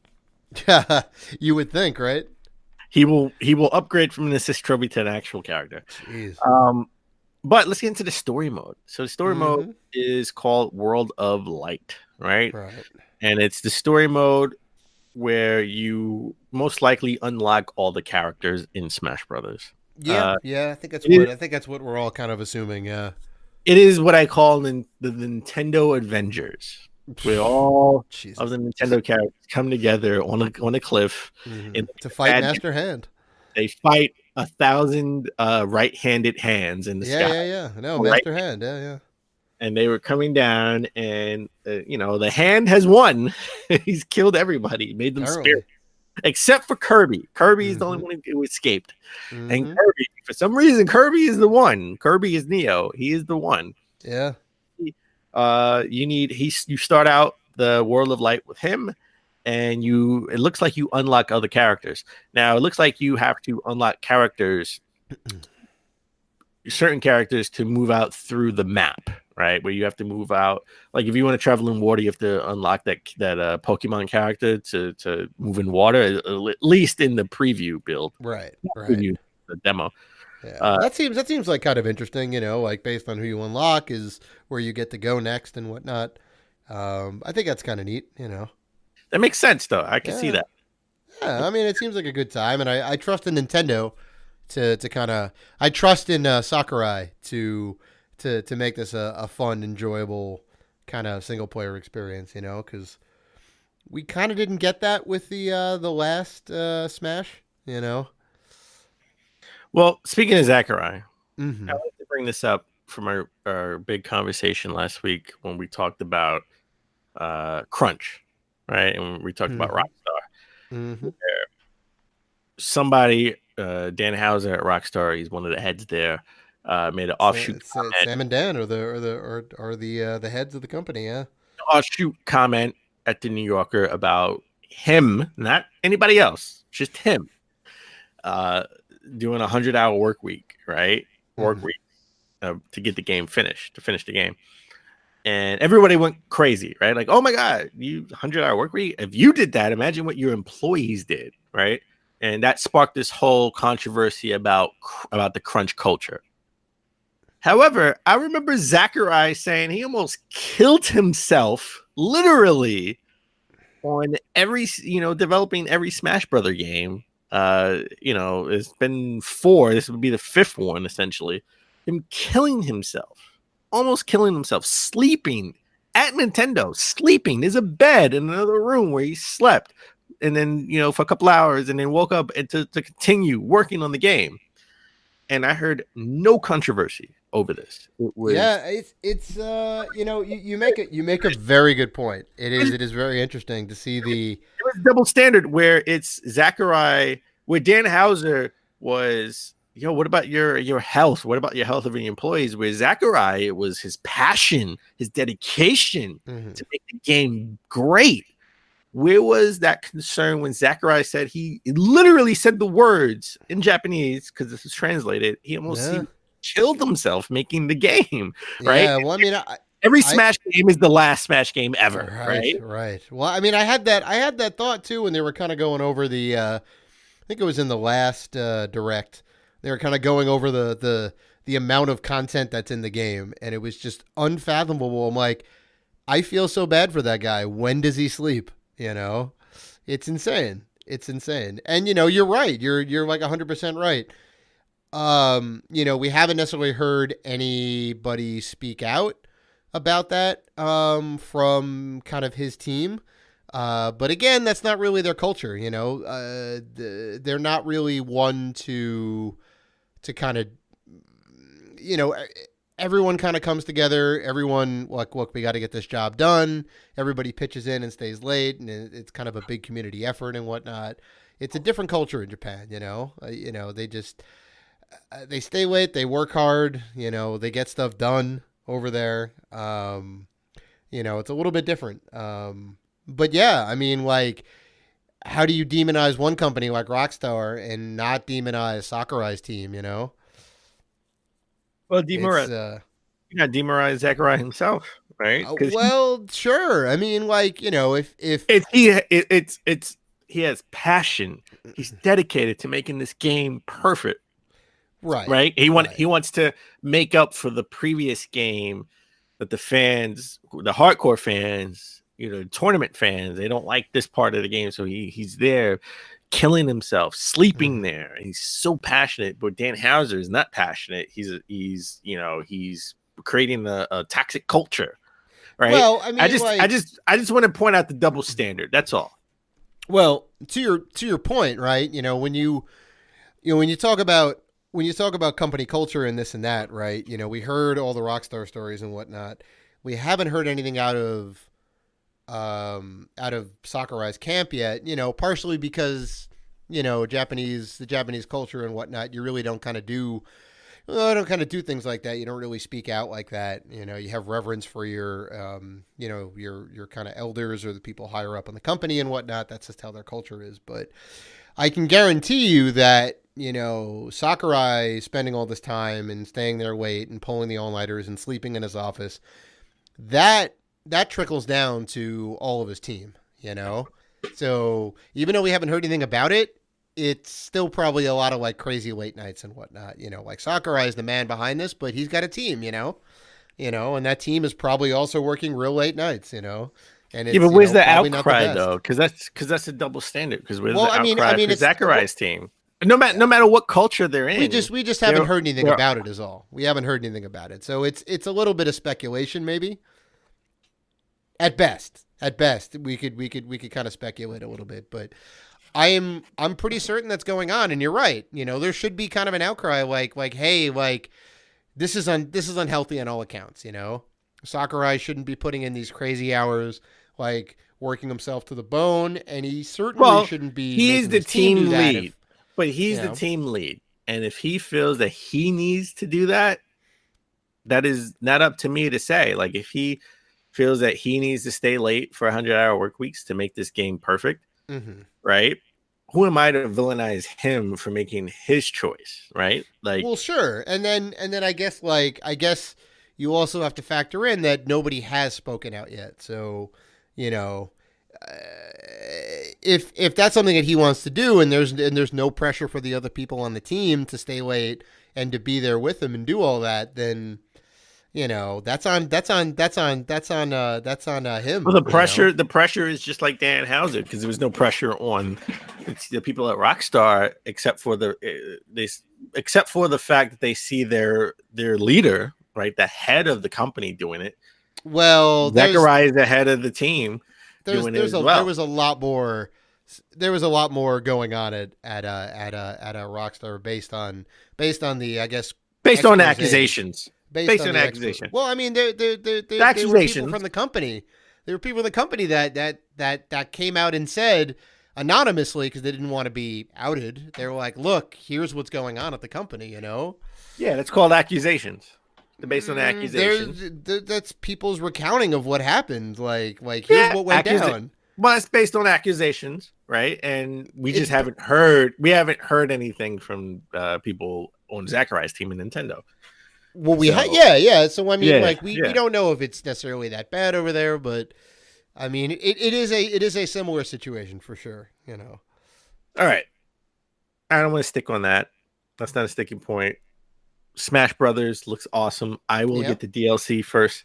You would think, right? He will upgrade from an assist trophy to an actual character. Jeez. But let's get into the story mode. So the story mode Mm-hmm. is called World of Light, right? Right. And it's the story mode where you most likely unlock all the characters in Smash Brothers. Yeah, yeah. I think that's what we're all kind of assuming. Yeah. It is what I call the Nintendo Avengers, where all Jesus. of the Nintendo characters come together on a cliff To fight Master Hand. They fight 1,000 right-handed hands in the sky. Yeah. No, Master Hand. Yeah. And they were coming down, and the hand has won. He's killed everybody, made them spirits, except for Kirby. Kirby is the only one who escaped. And Kirby, for some reason, Kirby is the one. Kirby is Neo. He is the one. Yeah. You start out the World of Light with him, and it looks like you unlock other characters. Now it looks like you have to unlock certain characters to move out through the map, right? Where you have to move out. Like if you want to travel in water, you have to unlock that Pokemon character to move in water, at least in the preview build. Right. Preview, the demo. Yeah. That seems like kind of interesting, like based on who you unlock is where you get to go next and whatnot. I think that's kind of neat, That makes sense, though. I can see that. Yeah, I mean, it seems like a good time, and I trust in Nintendo to kind of. I trust in Sakurai to make this a fun, enjoyable kind of single player experience, because we kind of didn't get that with the last Smash, Well, speaking of Sakurai, Mm-hmm. I like to bring this up from our big conversation last week when we talked about crunch, right? And we talked about Rockstar. Mm-hmm. Somebody, Dan Houser at Rockstar, he's one of the heads there, made an offshoot comment. Sam and Dan are the heads of the company, yeah. Offshoot comment at the New Yorker about him, not anybody else, just him, doing 100-hour work week, right? Work week to get the game finished, to finish the game. And everybody went crazy, right? Like, oh my God, you 100-hour work week. If you did that, imagine what your employees did, right? And that sparked this whole controversy about the crunch culture. However, I remember Sakurai saying he almost killed himself, literally, on developing every Smash Brother game. It's been 4. This would be the 5th one, essentially. Him killing himself. Almost killing himself, sleeping at Nintendo, sleeping. There's a bed in another room where he slept, and then for a couple hours, and then woke up and to continue working on the game. And I heard no controversy over this. It's you make a very good point. It is very interesting to see it was double standard where it's Sakurai, where Dan Houser was. What about your health? What about your health of your employees? With Sakurai, it was his passion, his dedication to make the game great. Where was that concern when Sakurai said he literally said the words in Japanese, because this is translated, he almost killed himself making the game, right? Yeah, well, I mean, every Smash game is the last Smash game ever, right? Right. Well, I mean, I had that thought too when they were kind of going over the, I think it was in the last Direct. They were kind of going over the amount of content that's in the game, and it was just unfathomable. I'm like, I feel so bad for that guy. When does he sleep? It's insane. It's insane. And you're right. You're like 100% right. We haven't necessarily heard anybody speak out about that from kind of his team. But again, that's not really their culture. They're not really one to kind of, everyone kind of comes together. Everyone like, look, we got to get this job done. Everybody pitches in and stays late, and it's kind of a big community effort and whatnot. It's a different culture in Japan, they just, they stay late, they work hard, they get stuff done over there. It's a little bit different. But yeah, I mean, like, how do you demonize one company like Rockstar and not demonize Sakurai's team, Well, you not demonize Sakurai himself, right? Well, sure. I mean, like, if it's he has passion. He's dedicated to making this game perfect. Right. He wants to make up for the previous game that the fans, the hardcore fans, tournament fans, they don't like this part of the game. So he's there killing himself, sleeping there. He's so passionate, but Dan Houser is not passionate. He's creating a toxic culture. Right. Well, I mean, I just want to point out the double standard. That's all. Well, to your point, right? When you talk about company culture and this and that, right? We heard all the Rockstar stories and whatnot. We haven't heard anything out of Sakurai's camp yet. Partially because the Japanese culture and whatnot. You really don't kind of do things like that. You don't really speak out like that. You have reverence for your kind of elders or the people higher up in the company and whatnot. That's just how their culture is. But I can guarantee you that, Sakurai spending all this time and staying there late and pulling the all-nighters and sleeping in his office, that trickles down to all of his team, So even though we haven't heard anything about it, it's still probably a lot of like crazy late nights and whatnot. Like Sakurai is the man behind this, but he's got a team, and that team is probably also working real late nights, And it's, but where's the outcry though? Because that's a double standard. Because where's the outcry for Sakurai's team? No matter what culture they're in, we just haven't heard anything about it. Is all. We haven't heard anything about it. So it's a little bit of speculation, maybe. At best, we could kind of speculate a little bit, but I'm pretty certain that's going on. And you're right. There should be kind of an outcry, like hey, like this is unhealthy on all accounts. Sakurai shouldn't be putting in these crazy hours, like working himself to the bone, and he certainly shouldn't be. He's the team lead, but he's the team lead, and if he feels that he needs to do that, that is not up to me to say. Like if he feels that he needs to stay late for 100-hour work weeks to make this game perfect, right? Who am I to villainize him for making his choice, right? Like, well, sure, and then I guess you also have to factor in that nobody has spoken out yet. So, if that's something that he wants to do, and there's no pressure for the other people on the team to stay late and to be there with him and do all that, then that's on him. Well, the pressure is just like Dan Houser, because there was no pressure on the people at Rockstar except for the fact that they see their leader, right, the head of the company doing it. Well, Sakurai is the head of the team. There was a lot more going on at Rockstar based on the, I guess, based on accusations. Based on accusations. Well, I mean, they were people from the company. There were people in the company that came out and said anonymously, because they didn't want to be outed. They were like, "Look, here's what's going on at the company." Yeah, that's called accusations. Based on accusations. That's people's recounting of what happened. Like here's what went down. Well, it's based on accusations, right? And we just haven't heard anything from people on Sakurai's team in Nintendo. Well, yeah. So I mean, we don't know if it's necessarily that bad over there, but I mean, it is a similar situation for sure. All right, I don't want to stick on that. That's not a sticking point. Smash Brothers looks awesome. I will get the DLC first.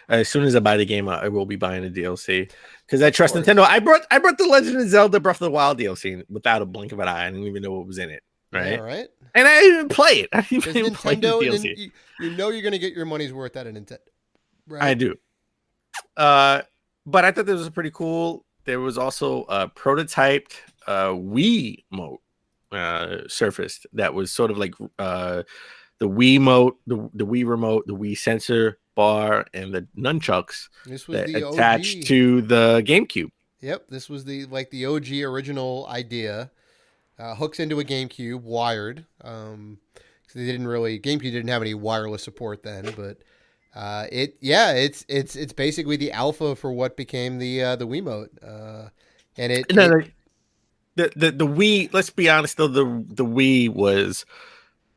As soon as I buy the game, I will be buying the DLC because I trust Nintendo. I brought the Legend of Zelda Breath of the Wild DLC without a blink of an eye. I didn't even know what was in it. Right. Yeah, right. And I didn't even play it. I didn't even play the DLC. You're going to get your money's worth out of Nintendo. Right? I do. But I thought this was pretty cool. There was also a prototyped Wii mote surfaced that was sort of like the Wii mote, the Wii remote, the Wii sensor bar, and the nunchucks this was the attached OG. To the GameCube. Yep, this was the OG original idea. Hooks into a GameCube, wired. GameCube didn't have any wireless support then, but it's basically the alpha for what became the Wiimote. The Wii. Let's be honest though, the Wii was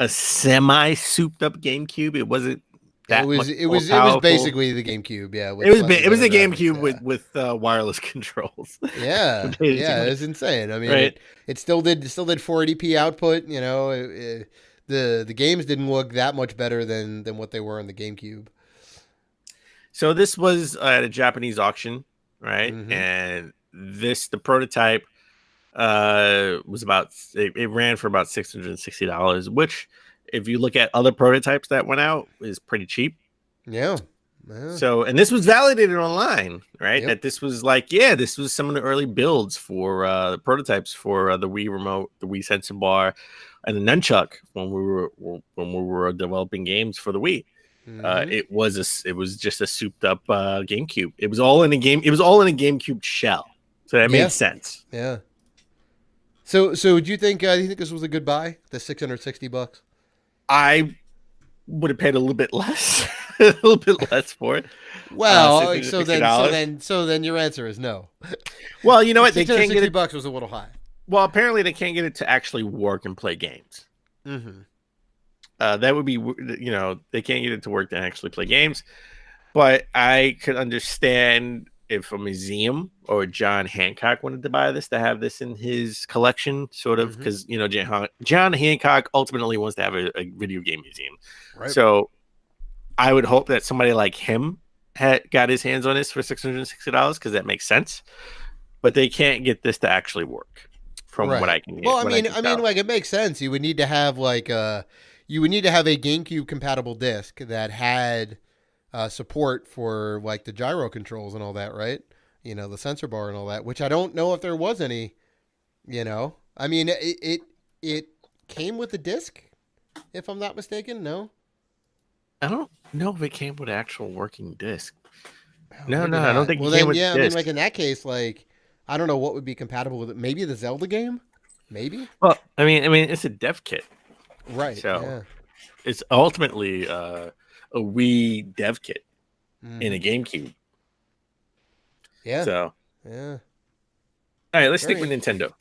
a semi souped up GameCube. It wasn't It was basically the GameCube, yeah. With It was slightly it was better a graphics, GameCube yeah. with wireless controls. Yeah, yeah, it's insane. I mean, Right. it still did 480p output. You know, the games didn't look that much better than what they were on the GameCube. So this was at a Japanese auction, right? Mhm. And the prototype was it ran for about $660, which if you look at other prototypes that went out is pretty cheap. Yeah. Yeah. So, and this was validated online, right? Yep. That this was like, yeah, this was some of the early builds for the prototypes for the Wii remote, the Wii sensor bar, and the nunchuck when we were developing games for the Wii. Mhm. It was just a souped up GameCube. It was all in a GameCube shell, so that Yeah. made sense. Yeah. So do you think this was a good buy? The $660? I would have paid a little bit less, a little bit less for it. Well, $660. so then your answer is no. Well, you know what? They can't get it. $660 was a little high. Well, apparently they can't get it to actually work and play games. Mm-hmm. That would be, they can't get it to work to actually play games. But I could understand if a museum or John Hancock wanted to buy this, to have this in his collection, sort of, because John Hancock ultimately wants to have a video game museum. Right. So I would hope that somebody like him had got his hands on this for $660, because that makes sense. But they can't get this to actually work, from what I can get. Well, I mean, like, it makes sense. You would need to have a GameCube compatible disc that had support for like the gyro controls and all that, right? You know, the sensor bar and all that, which I don't know if there was any. You know, I mean, it came with the disc, if I'm not mistaken. No, I don't know if it came with an actual working disc. No, I don't think. Well, it came then, with yeah, the I disc. mean, like in that case, like I don't know what would be compatible with it. Maybe the Zelda game, maybe. Well, I mean, it's a dev kit, right? So it's ultimately a Wii dev kit in a GameCube. Yeah. So yeah. All right, let's stick with Nintendo.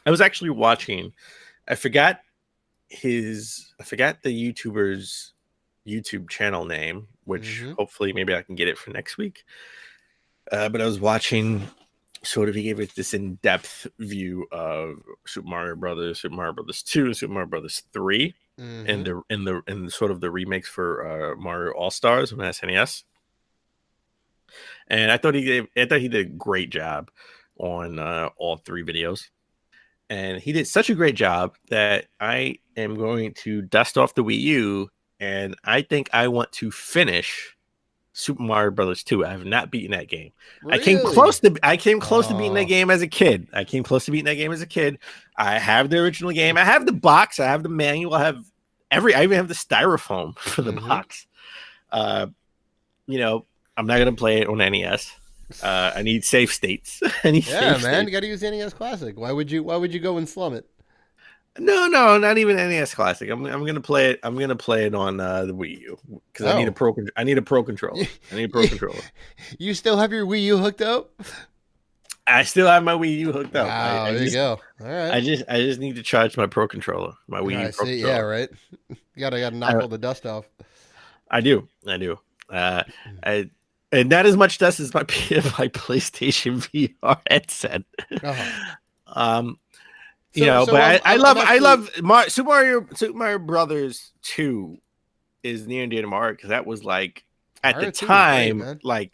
I was actually watching. I forgot the YouTuber's YouTube channel name, which hopefully maybe I can get it for next week. But I was watching. Sort of, he gave it this in-depth view of Super Mario Brothers, Super Mario Brothers 2, Super Mario Brothers 3, and the sort of the remakes for Mario All Stars on SNES. And I thought he did a great job on all three videos. And he did such a great job that I am going to dust off the Wii U, and I think I want to finish Super Mario Brothers 2. I have not beaten that game. Really? I came close to beating that game as a kid. I have the original game. I have the box. I have the manual. I even have the styrofoam for the box. I'm not gonna play it on NES. I need save states. Man, you got to use NES Classic. Why would you go and slum it? No, not even NES Classic. I'm gonna play it. I'm gonna play it on the Wii U, because I need a pro controller. You still have your Wii U hooked up? I still have my Wii U hooked up. Wow, there you go. All right. I just need to charge my pro controller. My Wii U pro controller. Yeah, right. You gotta knock all the dust off. I do. And not as much dust as my PlayStation VR headset. I love Super Mario Brothers 2 is near and dear to my heart, because that was like at the time,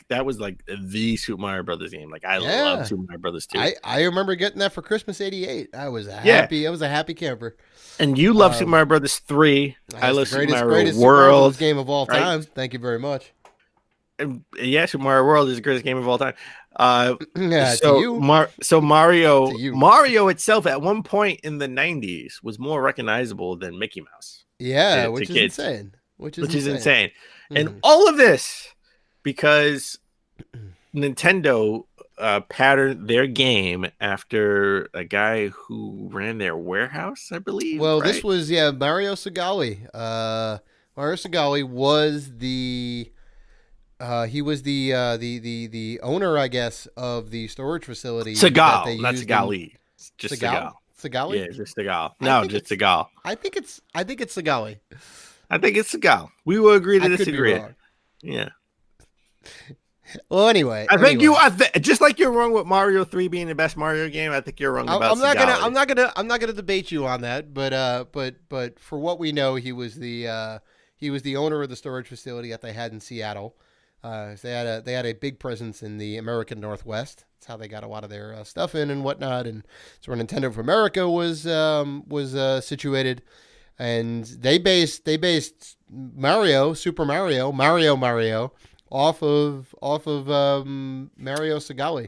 that was like the Super Mario Brothers game. Like I love Super Mario Brothers 2. I remember getting that for Christmas '88. I was happy. I was a happy camper. And you love Super Mario Brothers 3. I love Super Mario World. Super Mario game of all time. Thank you very much. And Super Mario World is the greatest game of all time. Mario itself at one point in the 90s was more recognizable than Mickey Mouse. Yeah, which is insane. Which is insane. And all of this because Nintendo patterned their game after a guy who ran their warehouse, I believe. Well, this was Mario Segali. Mario Segali was the the owner, I guess, of the storage facility. Segal, not Segali. Just Segal. Segal. Segali? Yeah, just Segal. No, just Segal. I think it's Segali. I think it's Seagal. We will agree to I could be disagree. wrong. Yeah. Well, anyway, I think you. Just like you're wrong with Mario 3 being the best Mario game. I think you're wrong about. I'm not gonna debate you on that. But for what we know, he was the owner of the storage facility that they had in Seattle. They had a big presence in the American Northwest. That's how they got a lot of their stuff in and whatnot. And it's where Nintendo of America was situated. And they based Super Mario off of Mario Segali,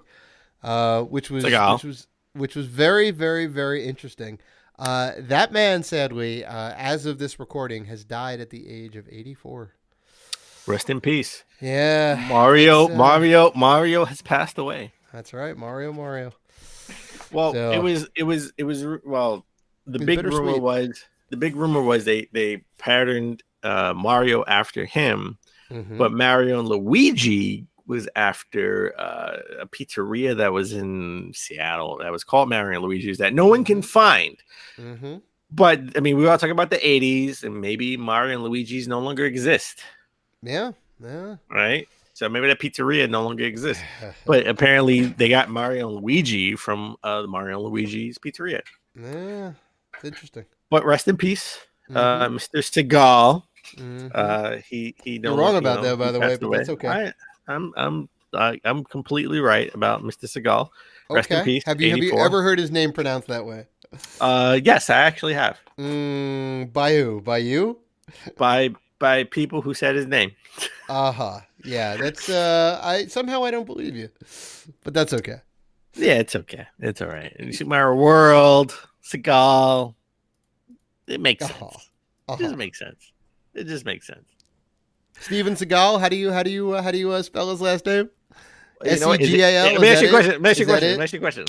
which was very, very, very interesting. That man, sadly, as of this recording, has died at the age of 84. Rest in peace. Yeah, Mario has passed away. That's right, Mario. Well, So, it was well. The big rumor was they patterned Mario after him, but Mario and Luigi was after a pizzeria that was in Seattle that was called Mario and Luigi's that no one can find. But I mean, we were all talking about the '80s, and maybe Mario and Luigi's no longer exist. Yeah. Right. So maybe that pizzeria no longer exists. But apparently they got Mario and Luigi from the Mario and Luigi's pizzeria. Yeah, it's interesting. But rest in peace, Mr. Seagal. He You're wrong about that, by the way, but that's okay. I'm completely right about Mr. Seagal. Rest in peace. Have you ever heard his name pronounced that way? Yes, I actually have. By who? By you? By people who said his name. Yeah, that's I don't believe you, but that's okay. Yeah, it's okay. It's all right. Super Mario World, Seagal. It makes sense. It just makes sense. It just makes sense. Steven Seagal. How do you spell his last name? Segal. Let me ask you a question.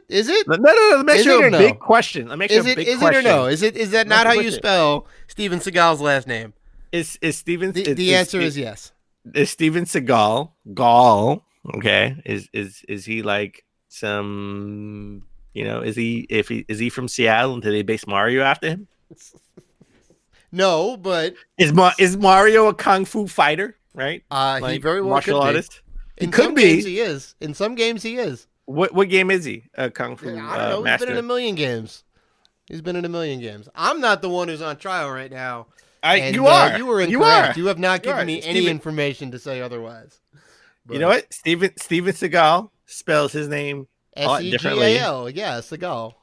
Is it? No. Let me ask you a big question. Is it or no? Is that not how you spell Steven Seagal's last name? Is Steven? The answer is yes. Is Steven Seagal Gall? Okay. Is he like some? Is he from Seattle and did they base Mario after him? No, but is Mario a kung fu fighter? Right? He very well martial could artist. Be. In some games he is. In some games he is. What game is he? A kung fu I don't know. master. He's been in a million games. I'm not the one who's on trial right now. You are. You were incorrect. You have not given me any information to say otherwise. But, you know what? Steven Seagal spells his name a lot differently. Segal. Yeah, Segal.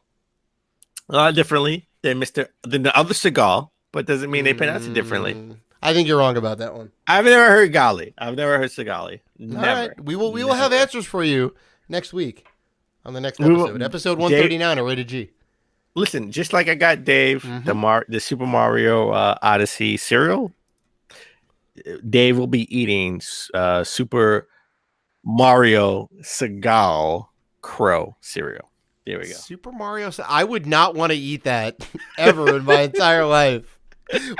A lot differently than the other Seagal, but doesn't mean they pronounce it differently. I think you're wrong about that one. I've never heard Gali. I've never heard Segali. Never. All right. We will have answers for you next week on the next episode. Episode 139 of Rated G. Listen, just like I got Dave the Super Mario Odyssey cereal, Dave will be eating Super Mario Seagal Crow cereal. There we go. Super Mario. I would not want to eat that ever in my entire life.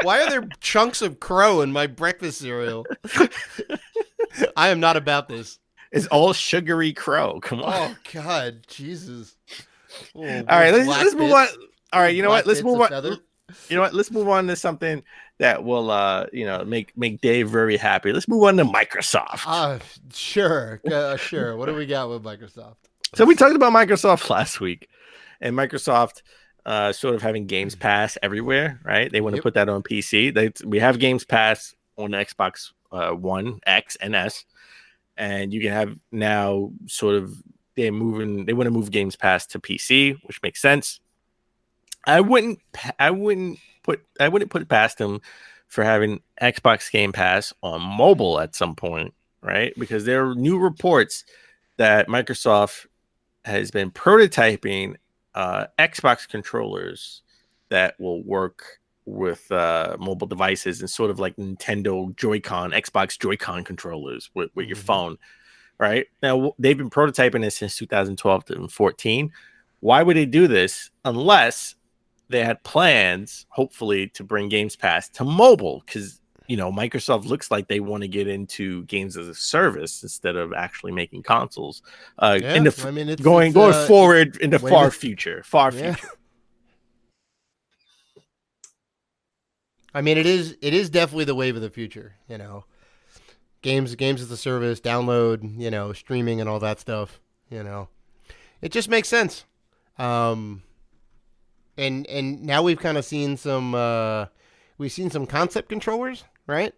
Why are there chunks of crow in my breakfast cereal? I am not about this. It's all sugary crow. Come on. Oh God, Jesus. All right, let's move on. All right, you know what? Let's move on. You know what? Let's move on to something that will make Dave very happy. Let's move on to Microsoft. Sure. Sure. What do we got with Microsoft? So we talked about Microsoft last week, and Microsoft sort of having Games Pass everywhere, right? They want to put that on PC. We have Games Pass on Xbox One, X, and S, and you can have now sort of they want to move Games Pass to PC, which makes sense. I wouldn't put it past them for having Xbox Game Pass on mobile at some point, right? Because there are new reports that Microsoft has been prototyping Xbox controllers that will work with mobile devices and sort of like Nintendo Joy-Con, Xbox Joy-Con controllers with your phone, right? Now, they've been prototyping this since 2012 and 14. Why would they do this unless they had plans, hopefully, to bring Games Pass to mobile? Because, Microsoft looks like they want to get into games as a service instead of actually making consoles. Going forward in the far future. I mean, it is definitely the wave of the future. Games as a service, download, streaming and all that stuff. It just makes sense. And now we've kind of seen some concept controllers, right?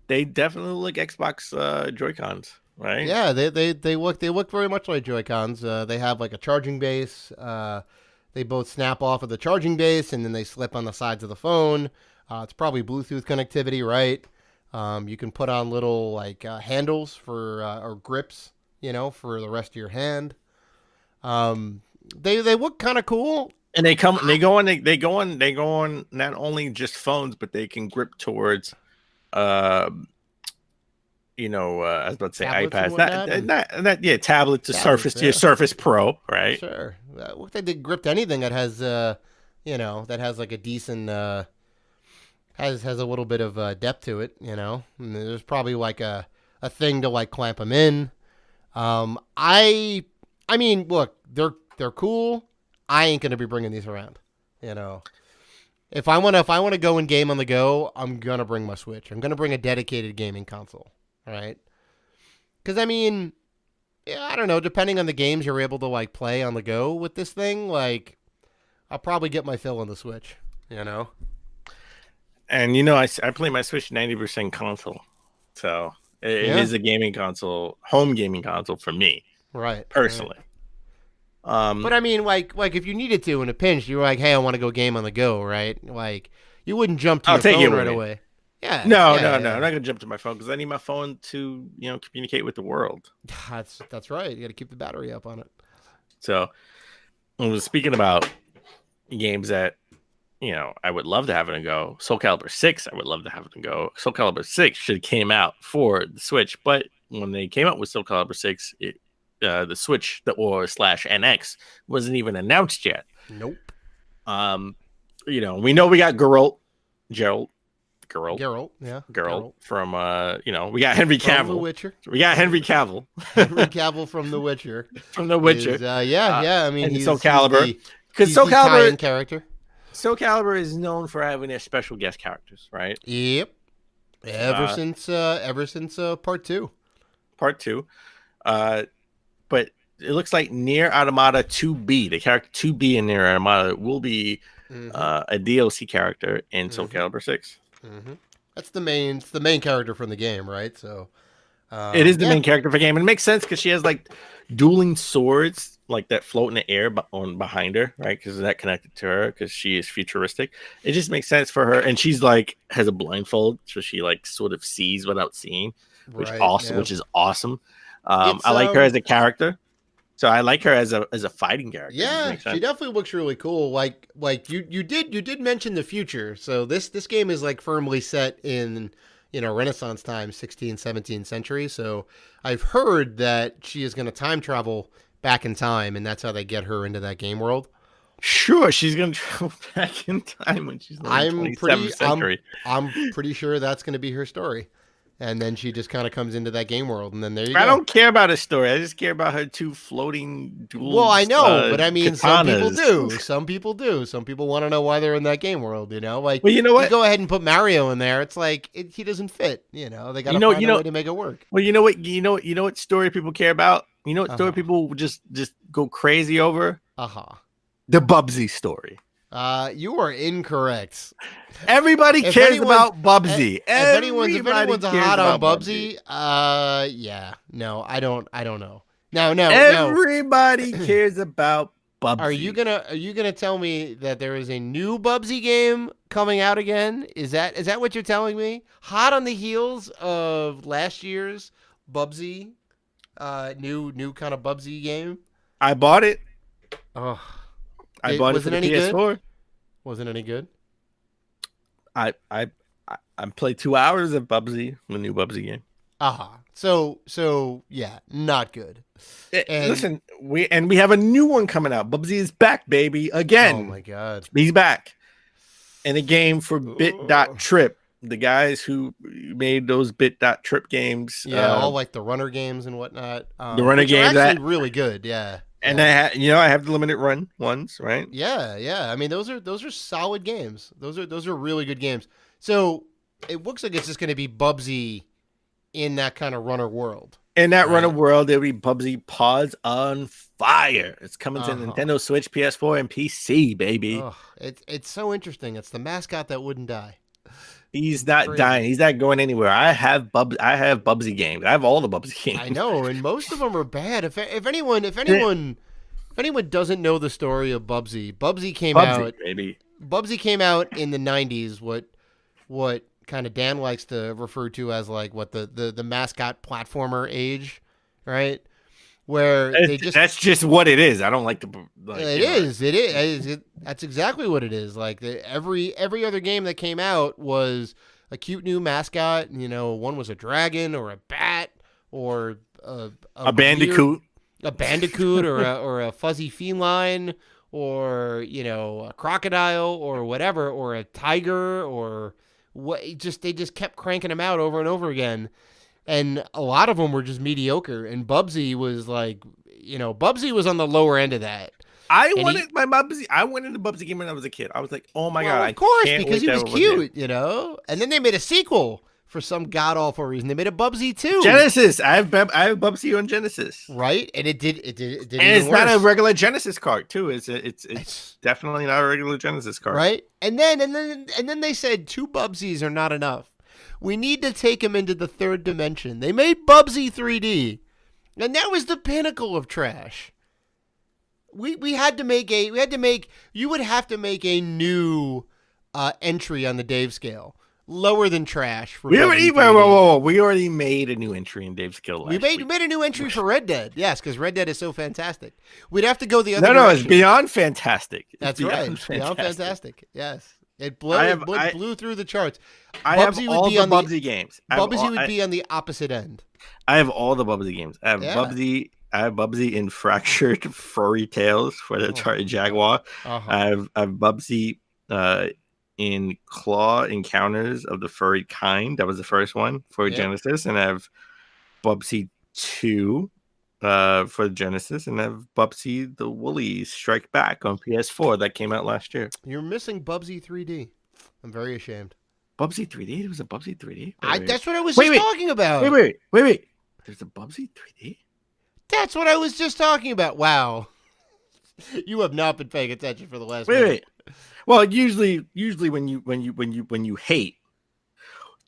They definitely look Xbox Joy-Cons, right? Yeah, they look very much like Joy-Cons. They have like a charging base. They both snap off of the charging base and then they slip on the sides of the phone. It's probably Bluetooth connectivity, right? You can put on little like handles for or grips, for the rest of your hand. They look kind of cool. And they go on not only just phones, but they can grip towards I was about to say Tablets iPads, tablet to Surface to your Surface Pro, right? Sure. What if they did gripped anything that has that has like a decent has a little bit of depth to it, And there's probably like a thing to like clamp them in. I mean, look, they're cool. I ain't gonna be bringing these around, If I wanna go and game on the go, I'm gonna bring my Switch. I'm gonna bring a dedicated gaming console, all right? Because I mean, I don't know. Depending on the games you're able to like play on the go with this thing, like I'll probably get my fill on the Switch, And I play my Switch 90% console, so it is a gaming console, home gaming console for me, right? Personally. Right. But I mean, like if you needed to in a pinch, you're like, hey, I want to go game on the go, right? Like you wouldn't jump to your phone right away. Yeah. No. I'm not gonna jump to my phone because I need my phone to communicate with the world. That's right. You got to keep the battery up on it. So, speaking about games that I would love to have it and go. Soul Calibur 6, I would love to have it and go. Soul Calibur 6 should have came out for the Switch, but when they came out with Soul Calibur 6, the Switch /NX wasn't even announced yet. Nope. We know we got Geralt from we got Henry Cavill from The Witcher. We got Henry Cavill. Henry Cavill from The Witcher. From The Witcher. I mean, he's Soul Calibur. Because Soul Calibur character. Soul Calibur is known for having their special guest characters, right? Yep. Ever since part 2. Part 2. But it looks like Nier Automata 2B, the character 2B in Nier Automata, will be a DLC character in Soul Calibur 6. Mm-hmm. That's the main character from the game, right? So it is the main character for the game. And it makes sense because she has like dueling swords like that float in the air behind her, right? Because that connected to her because she is futuristic. It just makes sense for her. And she's like has a blindfold, so she like sort of sees without seeing, which is awesome. I like her as a character, so I like her as a fighting character. Yeah, she definitely looks really cool. Like you did mention the future, so this game is like firmly set in Renaissance time, 16th, 17th century. So I've heard that she is going to time travel back in time, and that's how they get her into that game world. Sure, she's going to travel back in time when she's in the 27th century. I'm pretty sure that's going to be her story. And then she just kind of comes into that game world, and then there you go. I don't care about her story. I just care about her two floating duels. Well, I know, but I mean, katanas. some people do. Some people do. Some people want to know why they're in that game world. Like, well, you know what? You go ahead and put Mario in there. It's like he doesn't fit. They got to find a way to make it work. Well, you know what story people care about. You know what story people just go crazy over. The Bubsy story. You are incorrect. Everybody cares about Bubsy. If anyone's hot on Bubsy, yeah. No, I don't know. No. Everybody cares about Bubsy. Are you gonna tell me that there is a new Bubsy game coming out again? Is that what you're telling me? Hot on the heels of last year's Bubsy, new kind of Bubsy game? I bought it. Oh. I bought it for the PS4. Good? Wasn't any good? I played 2 hours of Bubsy, the new Bubsy game. So yeah, not good. Listen, we have a new one coming out. Bubsy is back, baby, again. Oh my god, he's back in a game for Bit.Trip, the guys who made those Bit.Trip games. Yeah, all like the runner games and whatnot. The runner games are actually really good. Yeah. And I have the limited run ones, right? Yeah. I mean, those are solid games. Those are really good games. So it looks like it's just going to be Bubsy in that kind of runner world. In that Right. runner world, there'll be Bubsy Paws on Fire. It's coming to Nintendo Switch, PS4, and PC, baby. Oh, it's so interesting. It's the mascot that wouldn't die. He's not Crazy. dying. He's not going anywhere. I have Bubsy games. I have all the Bubsy games. I know, and most of them are bad. If anyone doesn't know the story of Bubsy, Bubsy came out, baby. Bubsy came out in the 90s. What kind of Dan likes to refer to as like what the mascot platformer age, right? Where that's just what it is. I don't like to. It is. That's exactly what it is. Like every other game that came out was a cute new mascot. You know, one was a dragon or a bat or a bandicoot, a bandicoot or a fuzzy feline or a crocodile or whatever or a tiger or what. They just kept cranking them out over and over again. And a lot of them were just mediocre. And Bubsy was like, Bubsy was on the lower end of that. I wanted a Bubsy game when I was a kid. I was like, oh my God. Of course, because he was cute, And then they made a sequel for some god awful reason. They made a Bubsy 2. Genesis. I have Bubsy on Genesis. Right? And it did And it's not a regular Genesis card, too. It's definitely not a regular Genesis card. Right? And then they said 2 Bubsies are not enough. We need to take him into the 3rd dimension. They made Bubsy 3D, and that was the pinnacle of trash. You would have to make a new entry on the Dave scale, lower than trash. We already made a new entry in Dave's scale. We made a new entry for Red Dead, yes, because Red Dead is so fantastic. We'd have to go the other direction. No, it's beyond fantastic. That's right, beyond fantastic. Yes. It blew through the charts. I have all the Bubsy games. Bubsy would be on the opposite end. I have all the Bubsy games. I have Bubsy in Fractured Furry Tales for the Atari Jaguar. I have Bubsy in Claw Encounters of the Furry Kind. That was the first one for Genesis. And I have Bubsy 2 for Genesis, and I have Bubsy the Woolly Strike Back on PS4 that came out last year. You're missing Bubsy 3D. I'm very ashamed. Bubsy 3D? There was a Bubsy 3D? That's what I was talking about. Wait. There's a Bubsy 3D? That's what I was just talking about. Wow. You have not been paying attention for the last minute. Well, usually when you hate,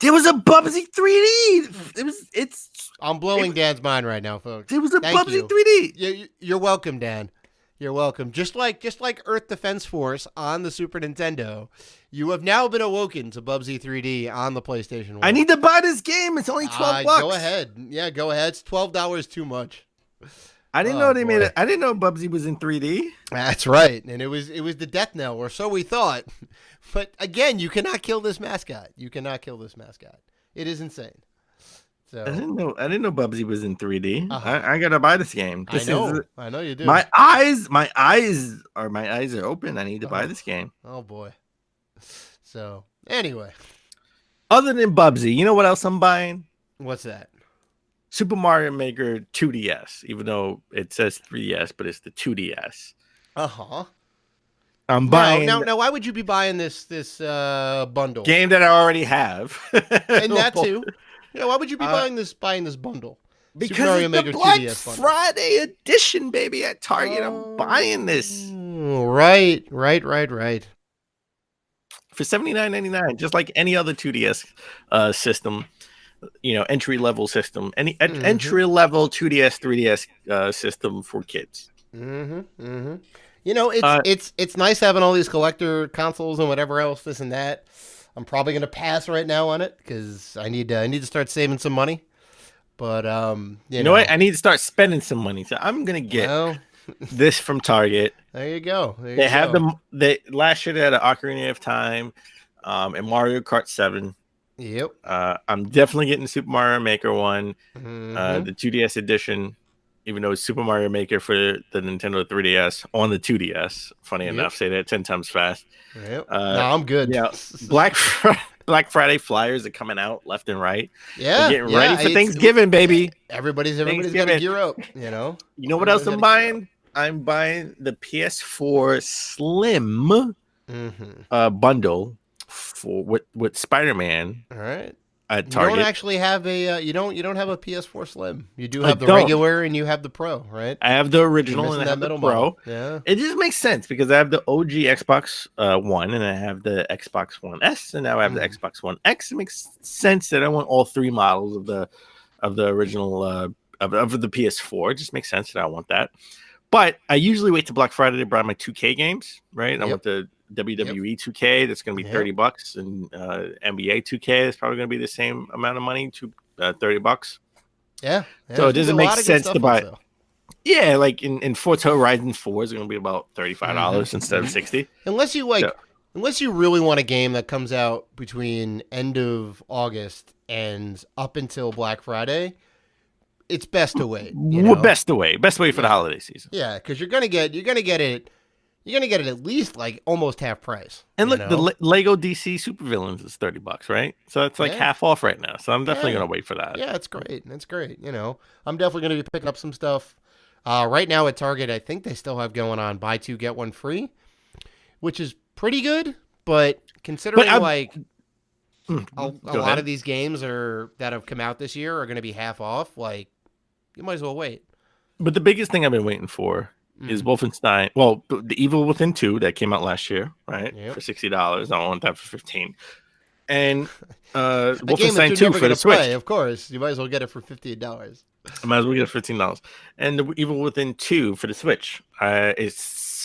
there was a Bubsy 3D. I'm blowing Dan's mind right now, folks. There was a Bubsy 3D. You're welcome, Dan. You're welcome. Just like Earth Defense Force on the Super Nintendo, you have now been awoken to Bubsy 3D on the PlayStation 1. I need to buy this game. It's only $12. Go ahead. Yeah, go ahead. It's $12 too much. I didn't know they made it. I didn't know Bubsy was in 3D. That's right, and it was the death knell, or so we thought. But again, you cannot kill this mascot. It is insane. So I didn't know Bubsy was in 3D. I gotta buy this game. I know you do. My eyes are open. I need to buy this game. Oh boy. So anyway, other than Bubsy, you know what else I'm buying? What's that? Super Mario Maker 2DS, even though it says 3DS, but it's the 2DS. I'm buying. Now, why would you be buying this bundle? Game that I already have. And that too. Why would you be buying this bundle? Because Super Mario it's Maker the Black 2DS bundle. Friday edition, baby, at Target. I'm buying this. Right. For $79.99, just like any other 2DS system. Entry level system, entry level 2DS, 3DS system for kids. It's nice having all these collector consoles and whatever else, this and that. I'm probably gonna pass right now on it because I need to start saving some money. But you know what? I need to start spending some money, so I'm gonna get this from Target. There you go. They have last year they had an Ocarina of Time, and Mario Kart 7. Yep. I'm definitely getting Super Mario Maker 1, the 2DS edition, even though it's Super Mario Maker for the Nintendo 3DS on the 2DS. Funny enough, say that 10 times fast. Yep. No, I'm good. Yeah. Black Friday flyers are coming out left and right. Yeah. We're getting ready for Thanksgiving, baby. Everybody's got to gear up, You know what else I'm buying? I'm buying the PS4 Slim bundle. for with Spider-Man All right. at You Target. don't actually have a you don't have a PS4 Slim. You do I have the don't. regular and you have the Pro, right? I have the You're original missing and I that have the middle Pro. model. Yeah. It just makes sense because I have the OG Xbox One and I have the Xbox One S and now I have the Xbox One X. It makes sense that I want all three models of the original of the PS4. It just makes sense that I want that. But I usually wait to Black Friday to buy my 2K games, right? I want the WWE 2K that's going to be $30 and NBA 2K is probably going to be the same amount of money, $30. Yeah. So it doesn't make sense to buy. Yeah, like in Forza Horizon 4 is going to be about $35 instead of $60. Unless you really want a game that comes out between end of August and up until Black Friday, it's best to wait. Best way for the holiday season. Yeah, because you're gonna get it at least like almost half price. And look, the Lego DC Supervillains is $30, right? So it's like half off right now. So I'm definitely gonna wait for that. Yeah, it's great. It's great. I'm definitely gonna be picking up some stuff. Right now at Target, I think they still have going on buy two get one free, which is pretty good. But considering a lot of these games that have come out this year are going to be half off, like you might as well wait. But the biggest thing I've been waiting for is Wolfenstein. Well, the Evil Within 2 that came out last year, right? For $60. I want that for $15. And Wolfenstein 2 for the Switch. Of course, you might as well get it for $15. I might as well get it for $15. And the Evil Within 2 for the Switch, it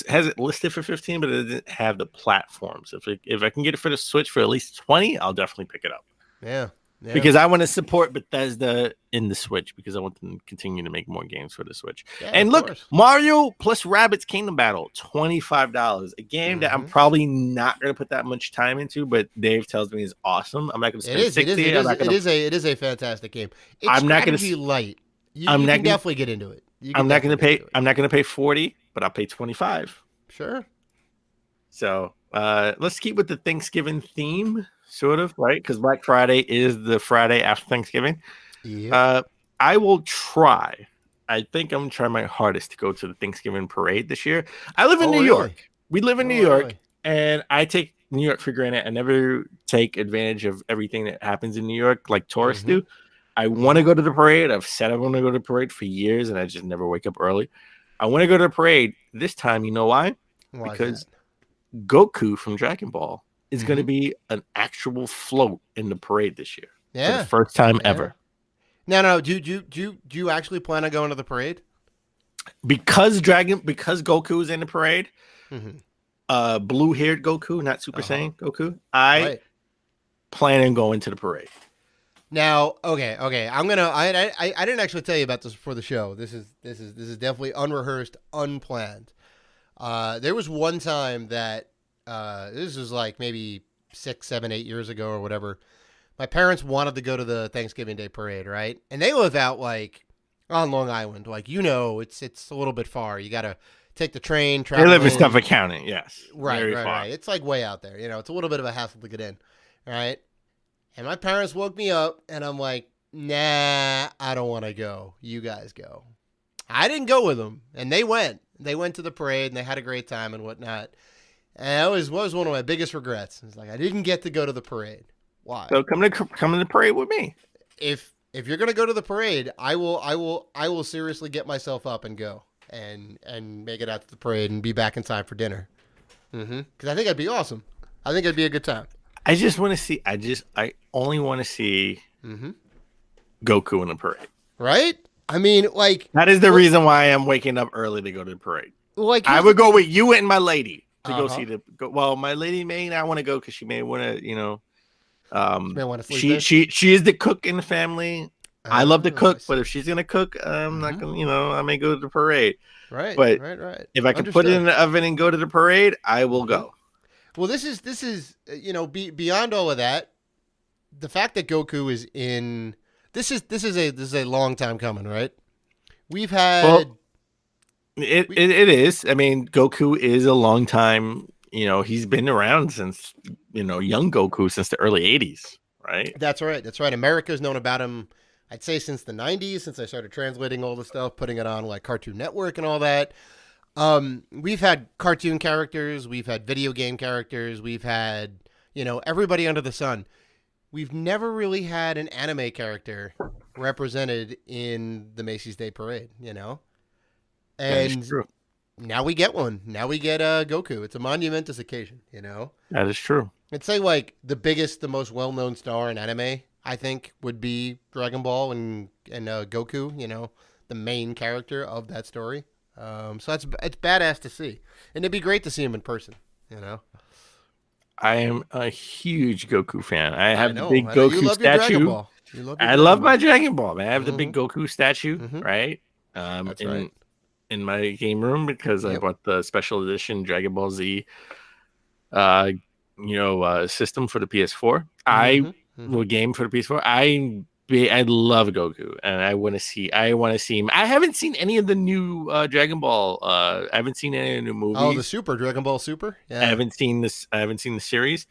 has it listed for $15, but it doesn't have the platforms. If I can get it for the Switch for at least $20, I'll definitely pick it up. Yeah. Because I want to support Bethesda in the Switch because I want them to continue to make more games for the Switch. Yeah, and look, Mario plus Rabbids Kingdom Battle, $25. A game that I'm probably not going to put that much time into, but Dave tells me is awesome. I'm not going to spend $60. It is a fantastic game. I'm not going to be light. You can definitely get into it. I'm not going to pay $40, but I'll pay $25. Sure. So let's keep with the Thanksgiving theme. Sort of, right? Because Black Friday is the Friday after Thanksgiving. Yep. I will try. I think I'm going to try my hardest to go to the Thanksgiving parade this year. I live in New York. We live in New York, and I take New York for granted. I never take advantage of everything that happens in New York like tourists do. I want to go to the parade. I've said I want to go to the parade for years, and I just never wake up early. I want to go to the parade this time. You know why? Because Goku from Dragon Ball is going to be an actual float in the parade this year. Yeah. For the first time ever. No. Do you actually plan on going to the parade? Because Goku is in the parade, blue-haired Goku, not Super Saiyan Goku, I plan on going to the parade. Now, okay. I didn't actually tell you about this before the show. This is definitely unrehearsed, unplanned. There was one time that this was like maybe 6, 7, 8 years ago or whatever. My parents wanted to go to the Thanksgiving Day parade, right? And they live out like on Long Island, like it's a little bit far. You got to take the train. They live in Suffolk County, yes. Right. It's like way out there. It's a little bit of a hassle to get in, all right? And my parents woke me up, and I'm like, nah, I don't want to go. You guys go. I didn't go with them, and they went. They went to the parade, and they had a great time and whatnot. And that was one of my biggest regrets. It's like I didn't get to go to the parade. Why? So come to the parade with me. If you're gonna go to the parade, I will seriously get myself up and go and make it out to the parade and be back in time for dinner. Because I think that'd be awesome. I think it'd be a good time. I just want to see. I only want to see Goku in the parade. Right? I mean, like that is the reason why I'm waking up early to go to the parade. Like I would go with you and my lady to go see well, my lady may not want to go because she may want to, she is the cook in the family. I love to cook, but if she's gonna cook, I'm not gonna, I may go to the parade. Right. But right. If I can put it in the oven and go to the parade, I will go. Well, this is beyond all of that. The fact that Goku is in this is a long time coming, right? We've had. It is. I mean, Goku is a long time. He's been around since young Goku since the early '80s, right? That's right. America's known about him, I'd say, since the '90s. Since I started translating all the stuff, putting it on like Cartoon Network and all that. We've had cartoon characters, we've had video game characters, we've had You know, everybody under the sun. We've never really had an anime character represented in the Macy's Day Parade, you know? That is And true. now we get one. Now we get Goku. It's a monumentous occasion, you know? That is true. I'd say like the biggest, the most well-known star in anime, I think, would be Dragon Ball and Goku, you know, the main character of that story. So it's badass to see. And it'd be great to see him in person, you know? I am a huge Goku fan. I have the big I know. You Goku love your Dragon statue. Ball. I love my Dragon Ball, man. I have the big Goku statue, Mhm. right? That's right. In my game room because I Yep. bought the special edition Dragon Ball Z system for the PS4. I Mhm. will game for the PS4. I love Goku and I want to see him. I haven't seen any of the new Dragon Ball. I haven't seen any of the new movies. Oh, the Super Dragon Ball Super. Yeah, I haven't seen this. I haven't seen the series.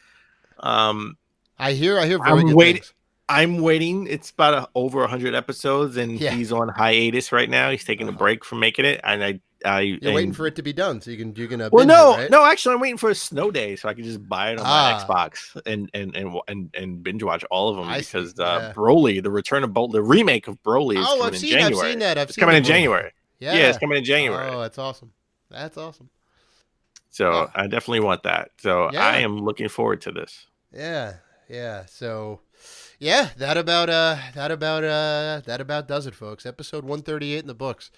I hear very I'm good waiting. things. I'm waiting. It's about over 100 episodes, and Yeah. he's on hiatus right now. He's taking a break from making it, and You're waiting for it to be done so you can Well, binge no, it, right? no. Actually, I'm waiting for a snow day so I can just buy it on my Ah. Xbox and binge watch all of them I see, because yeah. Broly, the return of the remake of Broly, is coming I've in seen January. that. It's coming in January. Yeah. Yeah, it's coming in January. Oh, that's awesome. That's awesome. So Oh. I definitely want that. So Yeah. I am looking forward to this. Yeah. So, yeah, that about does it, folks. Episode 138 in the books.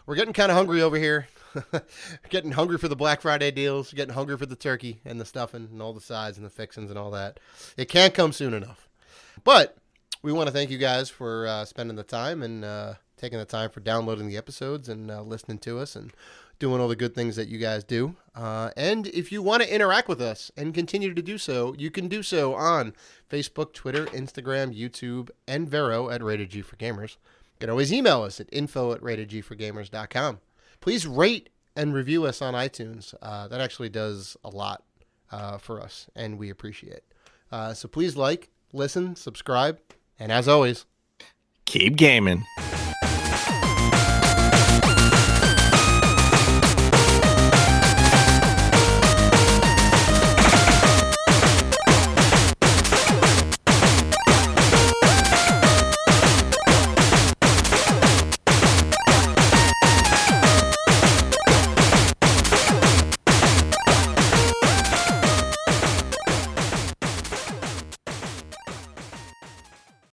We're getting kind of hungry over here. Getting hungry for the Black Friday deals. Getting hungry for the turkey and the stuffing and all the sides and the fixings and all that. It can't come soon enough. But we want to thank you guys for spending the time and taking the time for downloading the episodes and listening to us and doing all the good things that you guys do. And if you want to interact with us and continue to do so, you can do so on Facebook, Twitter, Instagram, YouTube, and Vero at Rated G for Gamers. You can always email us at info@ratedgforgamers.com. Please rate and review us on iTunes. That actually does a lot for us, and we appreciate it. So please like, listen, subscribe, and as always, Keep gaming.